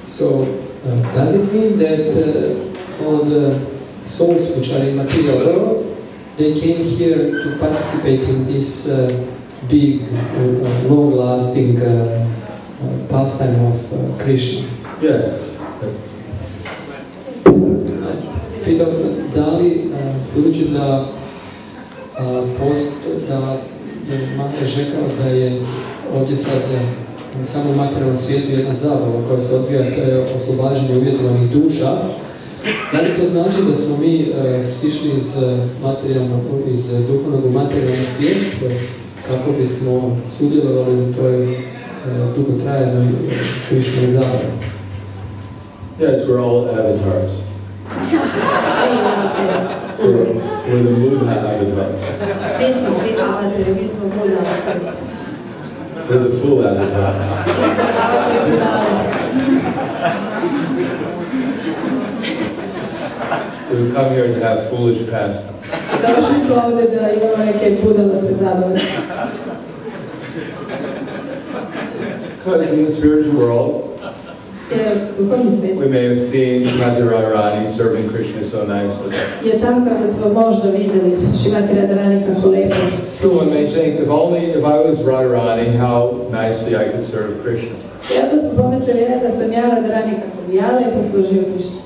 So does it mean that all the souls which are in material world, they came here to participate in this big, long-lasting pastime of Krishna? Yeah. Pitao sam, da li, budući da je Maharaj rekao da je ovdje sad samo u materijalnom svijetu jedna zabava koja se odvija, to je oslobađanje uvjetovanih duša. Da li to znači da smo mi sišli iz duhovnog u materijalni svijet kako bismo sudjelovali u toj dugotrajnoj Krišnoj zabavi? Yes, we're all avatars. We're the Buddha avatars. Mi smo svi avatari, mi smo Buddha avatari. We're the full avatar. We come here to have foolish pastime. Došli smo ovdje da imamo neke budalaste zabave. Because in the spiritual world, we may have seen Srimati Radharani serving Krishna so nicely. Je tam kada smo možda vidjeli Srimati Radharani kako lepo. So one may think, if I was Radharani, how nicely I could serve Krishna. I onda smo pomislili da sam ja Radharani kako bi ja lepo služio Krishna.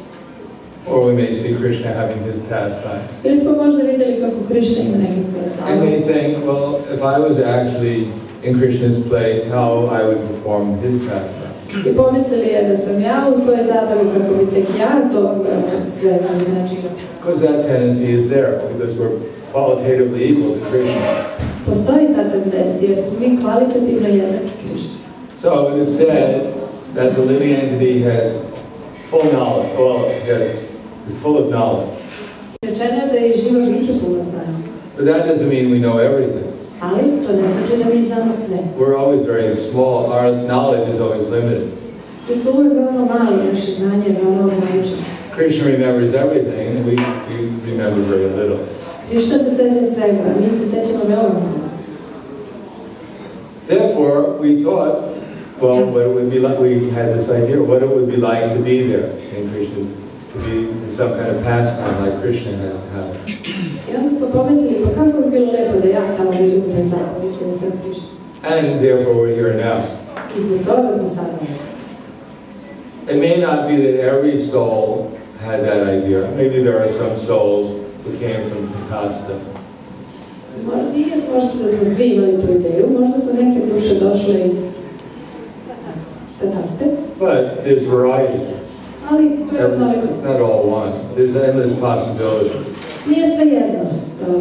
Or we may see Krishna having his pastime. Ili smo možda vidjeli kako Krishna ima neke svoje I may think, well, if I was actually in Krishna's place, how I would perform his pastime. I pomislili je da sam ja u toj zabavi kako bi tek ja to sve izračila. Because that tendency is there, because we're qualitatively equal to Krishna. Postoji ta tendencija jer smo mi kvalitativno jednaki Krishna. So it is said that the living entity has full knowledge, is full of knowledge. Rečeno je da je živo biće puno znanja. But that doesn't mean we know everything. Ali to ne znači da mi znamo sve. We're always very small. Our knowledge is always limited. Mi smo uvijek veoma mali, naše znanje je veoma ograničeno. Krishna remembers everything, and we remember very little. Krishna se seća svega, a mi se sećamo veoma malo. Therefore, we thought, well, what it would be like, we had this idea, what it would be like to be there in Krishna's, to be in some kind of pastime like Krishna has had. I onda smo pomislili, pa kako bi bilo lepo da ja tamo vidim u toj zabavi, da sam Krishna. And therefore we're here now. I zbog toga smo sada. It may not be that every soul had that idea. Maybe there are some souls who came from Takasta. Možda da smo svi imali tu ideju, možda su neke duše došle iz Takaste. But there's variety. Ali to je raznolikost. It's not all one. There's endless possibilities. Nije sve jedno.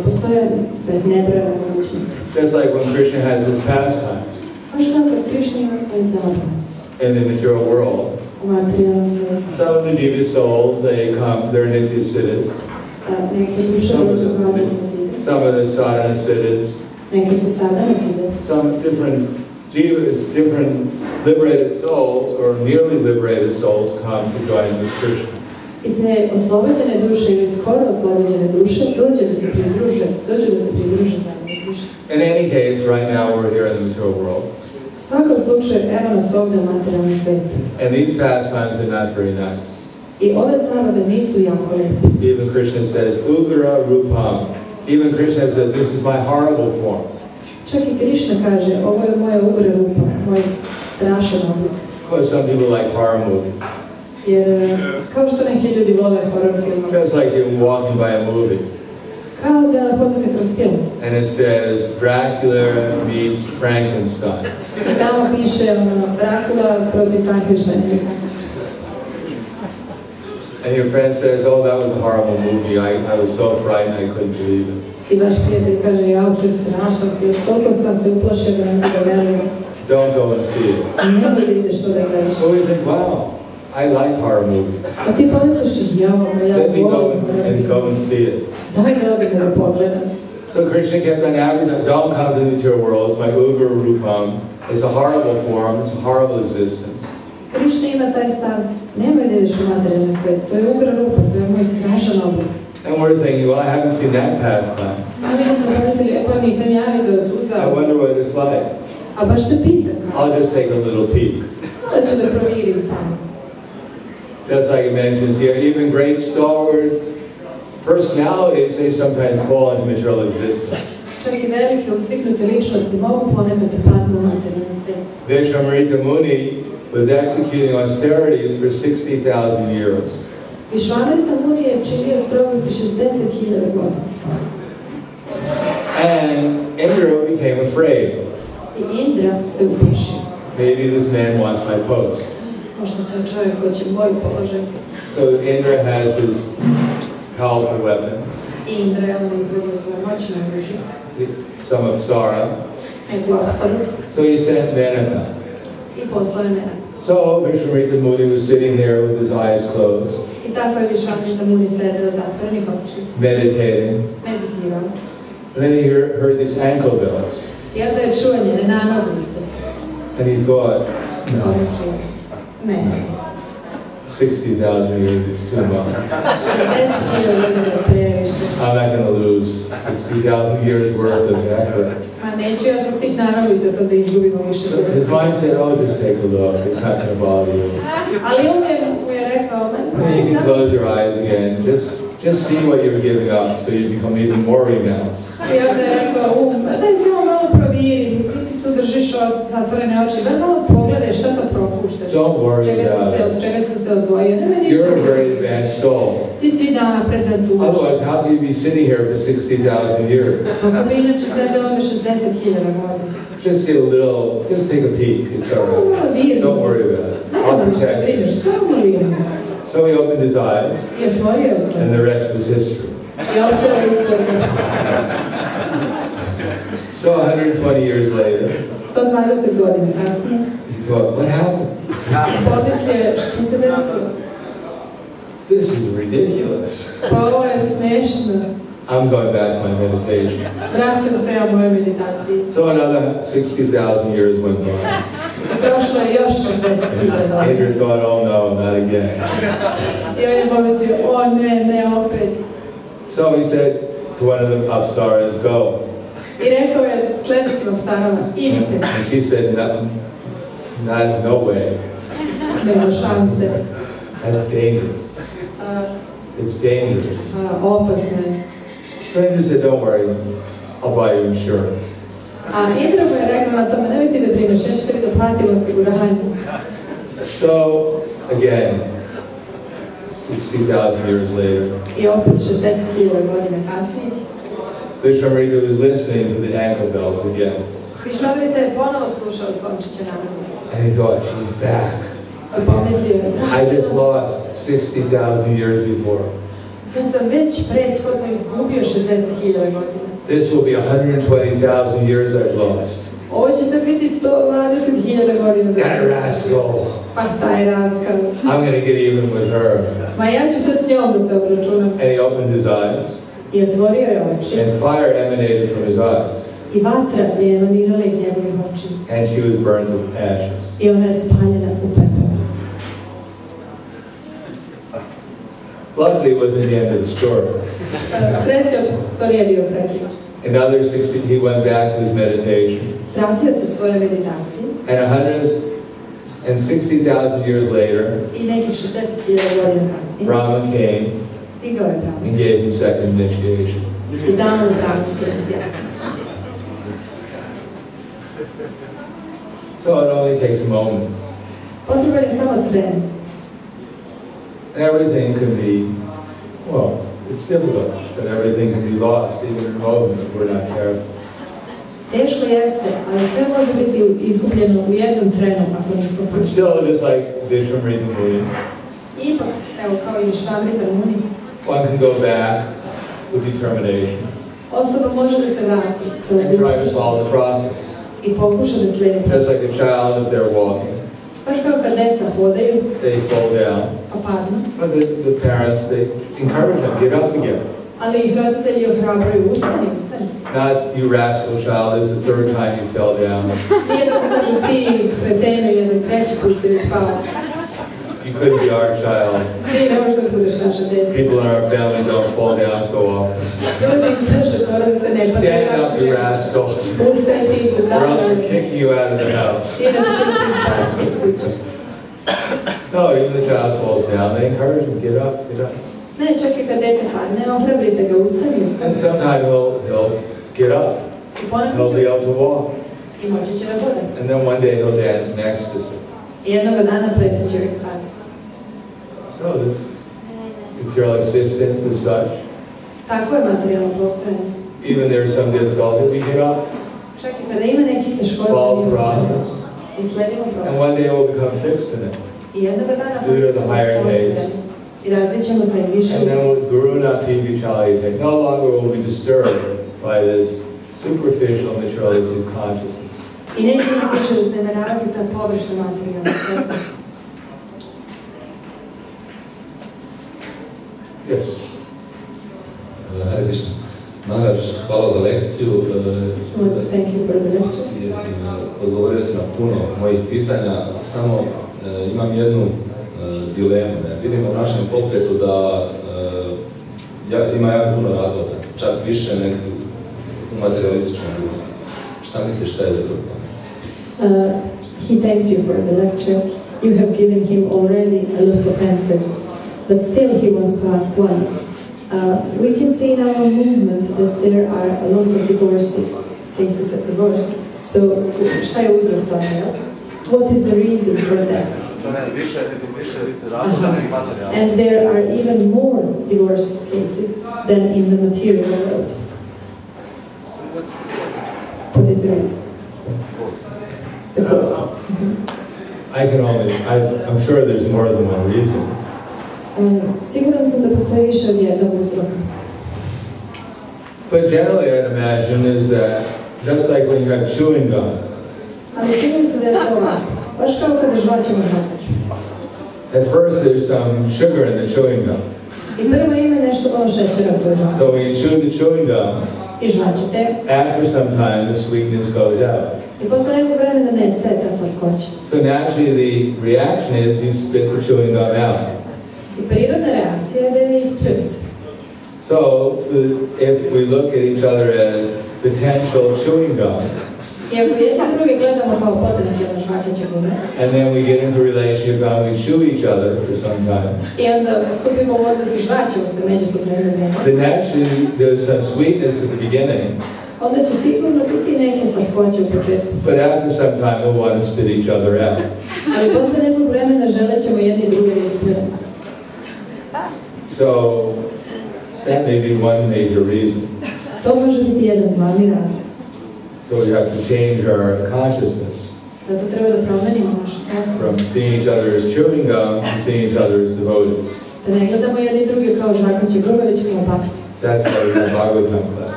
Postoje nebrojene mogućnosti. Just like when Krishna has his pastime Baš kako Krishna ima svoje zabave. in the material world. U materijalnom svijetu. Some of the diva souls, they're nitya siddhas. Neke duše dođu kao nitya. Some of the sadhana siddhas. Neke su sadhana siddhas. Some different jivas, different liberated souls or nearly liberated souls come to join with Krishna. I te oslobođene duše ili skoro oslobođene duše dođu da se pridruže zajedno Krishna. In any case, right now we're here in the material world. U svakom slučaju, evo nas ovdje u materijalnom svijetu. And these pastimes are not very nice. I ove zabave nisu jako lepe. Even Krishna says, Ugra Rupam. Even Krishna says, this is my horrible form. Čak i Krishna kaže, ovo je moja ugra rupa, moj strašan oblik. Because some people like horror movies. Jer kao što neki ljudi vole horror filmove. Just like you're walking by a movie. Kao da hodite kroz film. And it says, Dracula meets Frankenstein. I tamo piše Dracula protiv Frankensteina. And your friend says, oh, that was a horrible movie. I was so frightened I couldn't believe it. I vaš prijatelj kaže, ja, to je strašan film, toliko sam se uplašio da ne mogu verujem. Don't go and see it. Nemoj da ideš to da gledaš. So we think, wow, I like horror movies. A ti pomisliš, ja Let me go and go and see it. Daj mi odem da pogledam. So Krishna kept on advertising, don't come to the material world, it's my Ugra Rupam. It's a horrible form, it's a horrible existence. Krišna ima taj stav, nemoj da ideš u materijalni svet, to je ugra rupa, to je moj strašan oblik. And we're thinking, well, I haven't seen that pastime. A mi smo pomislili, pa nisam ja vidio tu I wonder what it's like. A baš se pitam. I'll just take a little peek. Da ću da provjerim samo. Just like it mentions here, even great stalwart personalities, they sometimes fall into material existence. Čak i velike uzdignute ličnosti mogu ponekad da padnu u materijalni svet. Vishwamrita Muni was executing austerities for 60,000 years. Vishwamrita Muni je činio strogosti 60.000 godina. And Indra became afraid. I Indra se uplašio. Maybe this man wants my post. Možda to je čovjek hoće moj položaj. So Indra has his powerful weapon. I Indra je on izvedio svoje moćne oružje. Some of Sara. Neku apsaru. So he sent Menaka. I poslao je mene. So Vishwamrita Muni was sitting there with his eyes closed. I tako je Vishwamrita Muni sedeo zatvorenih očiju. Meditating. Meditirao. And then he heard these ankle bells. I onda je čuo njene nanoglice. And he thought, no, Ne. 60,000 years is too much. 60.000 godina je previše. I'm not going to lose 60,000 years worth of effort. Ma neću ja zbog tih nanoglica sad da izgubimo više. So his mind said, oh, just take a look. It's not going to bother you. Ali on mu je rekao, And you can close your eyes again. Just see what you're giving up so you become even more renounced. I onda je rekao, daj samo malo provjeri, ti tu držiš zatvorene oči, daj malo pogledaj šta to propuštaš. Don't worry about it. Od čega sam se odvojio, nema ništa. You're a very advanced soul. Ti si napredan duš. Otherwise, how can you be sitting here for 60,000 years? Kako bi inače sedeo ovdje 60.000 godina. Just get a little, just take a peek. It's all right. Don't worry about it. I'll protect you. So he opened his eyes, I otvorio se. and the rest was history. I ostalo istorija. So 120 years later, 120 godina kasnije. he thought, what happened? Pomislio, što se desilo? This is ridiculous. Pa ovo je smešno. I'm going back to my meditation. Vraćam se ja moje meditaciji. So another 60,000 years went by. Prošlo je još 60.000 godina. Andrew thought, oh no, not again. I on je pomislio, o ne, opet. So he said to one of the apsaras, go. I rekao je sljedećim apsarama, idite. And she said, no way. Nema šanse. That's dangerous. It's dangerous. Opasno je. So Andrew said, don't worry, I'll buy you insurance. A Indra mu je rekao na tome, nemojte da brineš, ja ću da platim osiguranje. So, again, 60,000 years later, I opet 60.000 godina kasnije. Vishwamrita was listening to the ankle bells again. Vishwamrita je ponovo slušao zvončiće nanoglice. And he thought, she's back. I pomislio je, I just lost 60,000 years before. Ja sam već prethodno izgubio 60.000 godina. This will be 120,000 years I've lost. Ovo će sad biti 120.000 godina. That rascal. Pa taj raskal. I'm going to get even with her. Ma ja ću sad s njom da se obračunam. And he opened his eyes. I otvorio je oči. And fire emanated from his eyes. I vatra je emanirala iz njegovih oči. And she was burned to ashes. I ona je spaljena u pepelu. Luckily, it wasn't the end of the story. Srećom, to nije bio prekid. Another 60, he went back to his meditation. Vratio se svoje meditacije. And 160,000 years later, I nekih 60.000 godina kasnije. Brahma came Stigao je Brahma. and gave him second initiation. I dao mu brahmansku inicijaciju. So it only takes a moment. Potreban je samo tren. And everything can be, well, it's difficult, but everything can be lost even in a moment if we're not careful. Teško jeste, ali sve može biti izgubljeno u jednom trenu ako nismo But still, just like Vishwamrita Muni, ipak Evo kao i Švabri Tarmuni. One can go back with determination Osoba može da se vrati sa and try to odlučnošću follow the process. I pokuša da slijedi Just proces. like a child, if they're walking, Baš kao kad deca hodaju, they fall down. pa padnu. But the parents, they encourage them, get up again. Ali ih roditelji ohrabruju, ustani, ustani. Not, you rascal child, this is the third time you fell down. Nije da kažu ti kretenu, jedan treći put si već pao. You couldn't be our child. Ti ne možeš da budeš naša dete. People in our family don't fall down so often. Ljudi iz naše porodice ne padaju. Stand up, you rascal, Ustaj ti, or else we're kicking you out of the house. inače će ti spasti iz kuće. No, even the child falls down, they encourage them, get up, get up. Ne, čak i kad dete padne, ohrabrite ga, ustani, ustani. And sometime he'll get up, I ponekad he'll be će able to walk. i moći će da bude. And then one day he'll dance in ecstasy. I jednog dana presjeće u ekstazi. So this material existence is such. Tako je materijalno postojanje. Even there's some difficulty, we get up, Čak i kada ima nekih teškoća, follow mi the ustanemo. process. I sledimo And proces. one day we'll become fixed in it. I jednog dana Due to the higher postojanje. taste. I razvit ćemo taj više And then ukus. with Guru Nati Vichalayate, no longer will be disturbed by this superficial materialistic consciousness. I neće nas više uznemeravati ta površna materijalna svjesnost. Yes. Hare Krishna. Maharaj, hvala za lekciju. Thank you for the lecture. Odgovorio si na puno mojih pitanja, samo imam jednu dilemu. Vidimo u našem pokretu da ima jako puno razvoda, čak više nego u materialističkom društvu. Šta misliš, šta je uzrok tome? He thanks you for the lecture. You have given him already a lot of answers, but still he wants to ask one. We can see in our movement that there are a lot of divorces, cases of divorce. So, šta je uzrok tome? What is the reason for that? Više razloga nego materijalno. And there are even more divorce cases than in the material world. What is the reason? The cause. I'm sure there's more than one reason. Siguran sam da postoji više od jednog uzroka. But generally I'd imagine is that just like when you have chewing gum, Ali siguran sam da je to ovako. Baš kao kada žvaćemo žvakaču. at first there's some sugar in the chewing gum. I prvo ima nešto malo šećera u toj žvači. So when you chew the chewing gum, I žvaćete. after some time the sweetness goes out. I posle nekog vremena nestaje ta slatkoća. So naturally the reaction is you spit the chewing gum out. I prirodna reakcija je da je ispravite. So if we look at each other as potential chewing gum, I ako jedni druge gledamo kao potencijalno žvakaće gume, and then we get into a relationship and we chew each other for some time, i onda stupimo u odnos i žvaćemo se međusobno jedno vrijeme, then naturally there's some sweetness at the beginning, onda će sigurno biti neke slatkoće u početku. but after some time we'll want to spit each other out. Ali posle nekog vremena želit ćemo jedni druge da ispravimo. So that may be one major reason. To može biti jedan glavni razlog. So we have to change our consciousness Zato treba da promenimo našu svijest. from seeing each other as chewing gum to seeing each other as devotees. Da ne gledamo jedni druge kao žvakaće gume, već kao pamet. That's why we have Bhagavatam class.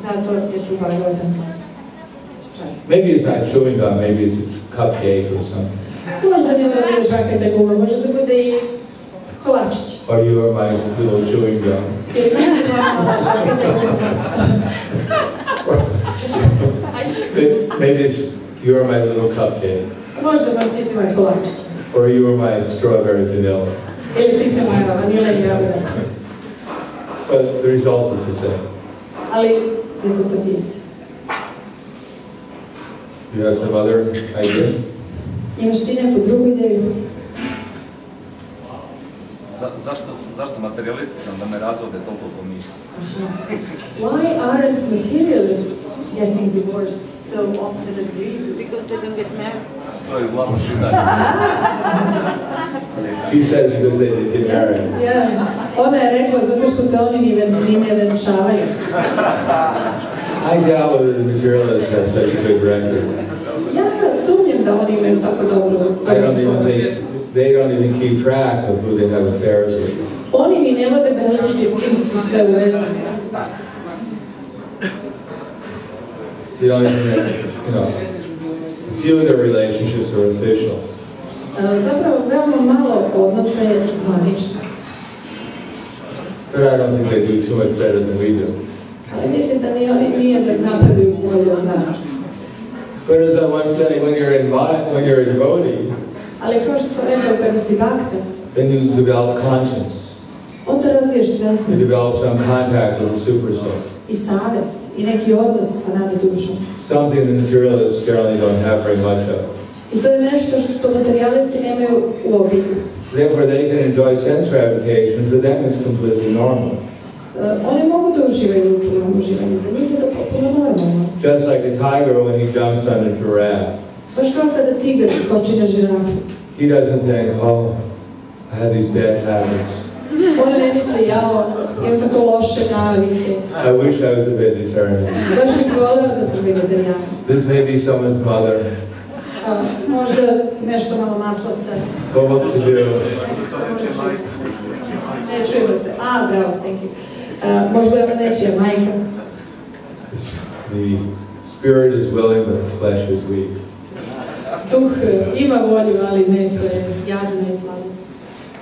Zato je tu Bhagavatam class. Maybe it's not chewing gum, maybe it's a cupcake or something. Možda ne mora biti žvakaća guma, može da bude i kolačić. Or you are my little chewing gum. Ili mislim mala žvakaća guma. Maybe it's you are my little cupcake. Možda ti si moj kolačić. Or you are my strawberry vanilla. Ili ti si moja vanila i jagoda. But the result is the same. Ali rezultat je isti. You have some other idea? Imaš ti neku drugu ideju? Zašto materialisti sam da me razvode toliko po njih? Why aren't materialists getting divorced so often as we do? Because they don't get married. To je glavno pitanje. She says because they didn't get married. Yeah. Ona je rekla zato što se oni ni ne venčavaju. I doubt whether the materialists have such a good record. Ja sumnjam da oni imaju tako dobru I don't even think they don't even keep track of who they have affairs with. Oni ni ne vode beležke s kim su sve u vezi. The only thing that, few of their relationships are official. Zapravo, veoma malo odnosa je zvanično. But I don't think they do too much better than we do. Ali mislim da ni oni nije da napreduju bolje od nas. But as I once said, when you're a devotee, Ali kao što sam rekao, kada si bhakta, then you develop conscience. onda razviješ You svesnost develop some contact with the super soul. i savest i neki odnos sa nadi dušom. Something the materialists generally don't have very much of. I to je nešto što materijalisti nemaju u obilju. Therefore, they can enjoy sense gratification. For them, it's completely normal. Oni mogu da uživaju u čurom uživanju. Za njih je to potpuno normalno. Just like a tiger when he jumps on a giraffe. Baš kao kada tigar skoči na žirafu. He doesn't think, oh, I have these bad habits. On ne misli, jao, imam tako loše navike. I wish I was a vegetarian. Baš bih voleo da sam vegetarijan. This may be someone's mother. Možda nešto malo maslaca. But what to do? Ne čujemo se. Bravo, thank you. Možda je nečija majka. The spirit is willing, but the flesh is weak. Duh ima volju, ali meso je jadno i slabo.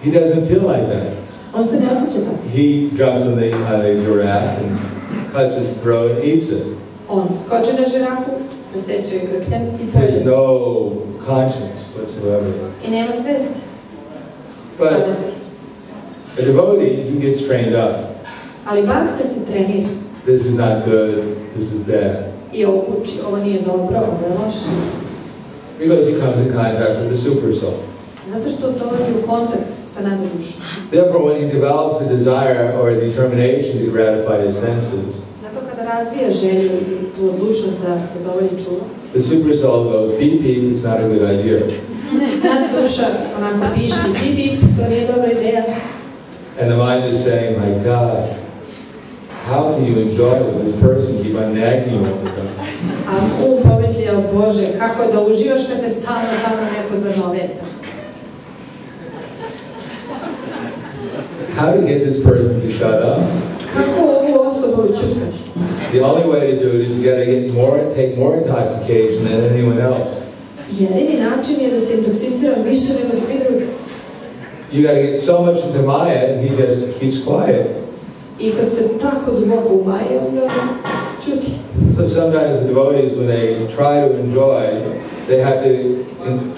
He doesn't feel like that. On se ne osjeća tako. He jumps on a giraffe and cuts his throat and eats it. On skoči na žirafu, naseče joj grkljan i There's pojede. no conscience whatsoever. I nema svesti. But a devotee, he gets trained up. Ali bhakta se trenira. This is not good, this is bad. I ovo uči, ovo nije dobro, ovo je loše. Because he comes in contact with the super soul. Zato što dolazi u kontakt sa nadi dušom. Therefore, when he develops a desire or a determination to gratify his senses, Zato kada razvija želju i tu odlučnost da zadovolji čulo, the super soul goes, beep beep, it's not a good idea. nadi duša onako pišti, bip bip, to nije dobra ideja. And the mind is saying, my God, how can you enjoy with this person, keep on nagging you all the time? A pomisli, Bože, kako da uživaš kad te stalno tamo neko zanoveta. How to get this person to shut up? Kako ovu osobu učukaš? The only way to do it is you got to take more intoxication than anyone else. Jedini način je da se intoksiciram više nego svi drugi. You got to get so much into Maya, he just keeps quiet. I kad ste tako duboko u Maji, onda čuti. So sometimes the devotees, when they try to enjoy, they have to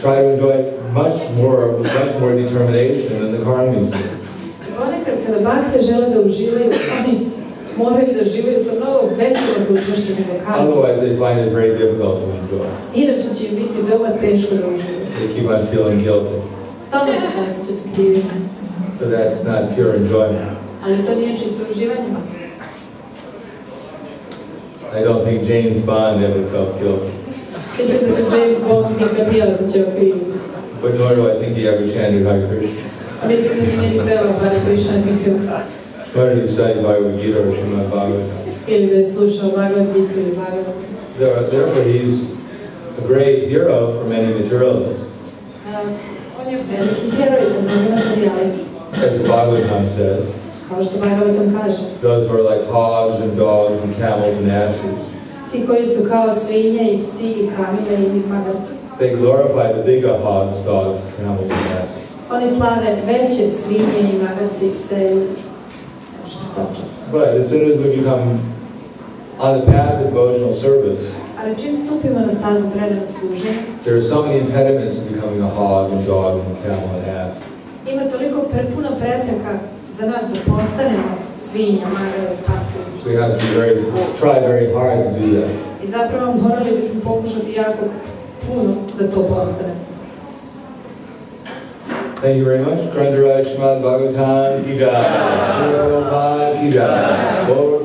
try to enjoy it much more determination than the karmis do. Ponekad kada bhakte žele da uživaju, oni moraju da živaju sa mnogo većom odlučnošću nego karmi. Otherwise, they find it very difficult to enjoy. Inače će im biti veoma teško da uživaju. They keep on feeling guilty. Stalno će se osjećati krivim. But that's not pure enjoyment. Ali to nije čisto uživanje. I don't think James Bond ever felt guilty. Mislim da se James Bond nikad nije osjećao krivim. But nor do I think he ever chanted Hare Krishna. Mislim da mi nije pevao Hare Krishna nikad. Nor did he study Bhagavad Gita or Srimad Bhagavatam. Ili da je slušao Bhagavad Gita ili Bhagavatam. Therefore, he's a great hero for many materialists. On je veliki heroj za mnogo materijalista. As the Bhagavatam says, Kao što Bhagavatam kaže. those who are like hogs and dogs and camels and asses. Ti koji su kao svinje i psi i kamile i magarci. They glorify the bigger hogs, dogs, camels, and asses. Oni slave veće svinje i magarci i pse i što toče. But as soon as we become on the path of devotional service, Ali čim stupimo na stazu predanog služenja, there are so many impediments to becoming a hog and dog and camel and ass. ima toliko puno prepreka za nas da postanemo svinja, magarac, pasi. So we have to try very hard to do that. I zapravo morali bismo pokušati jako puno da to postane. Thank you very much. Srimad Bhagavatam ki jai. Ki jai.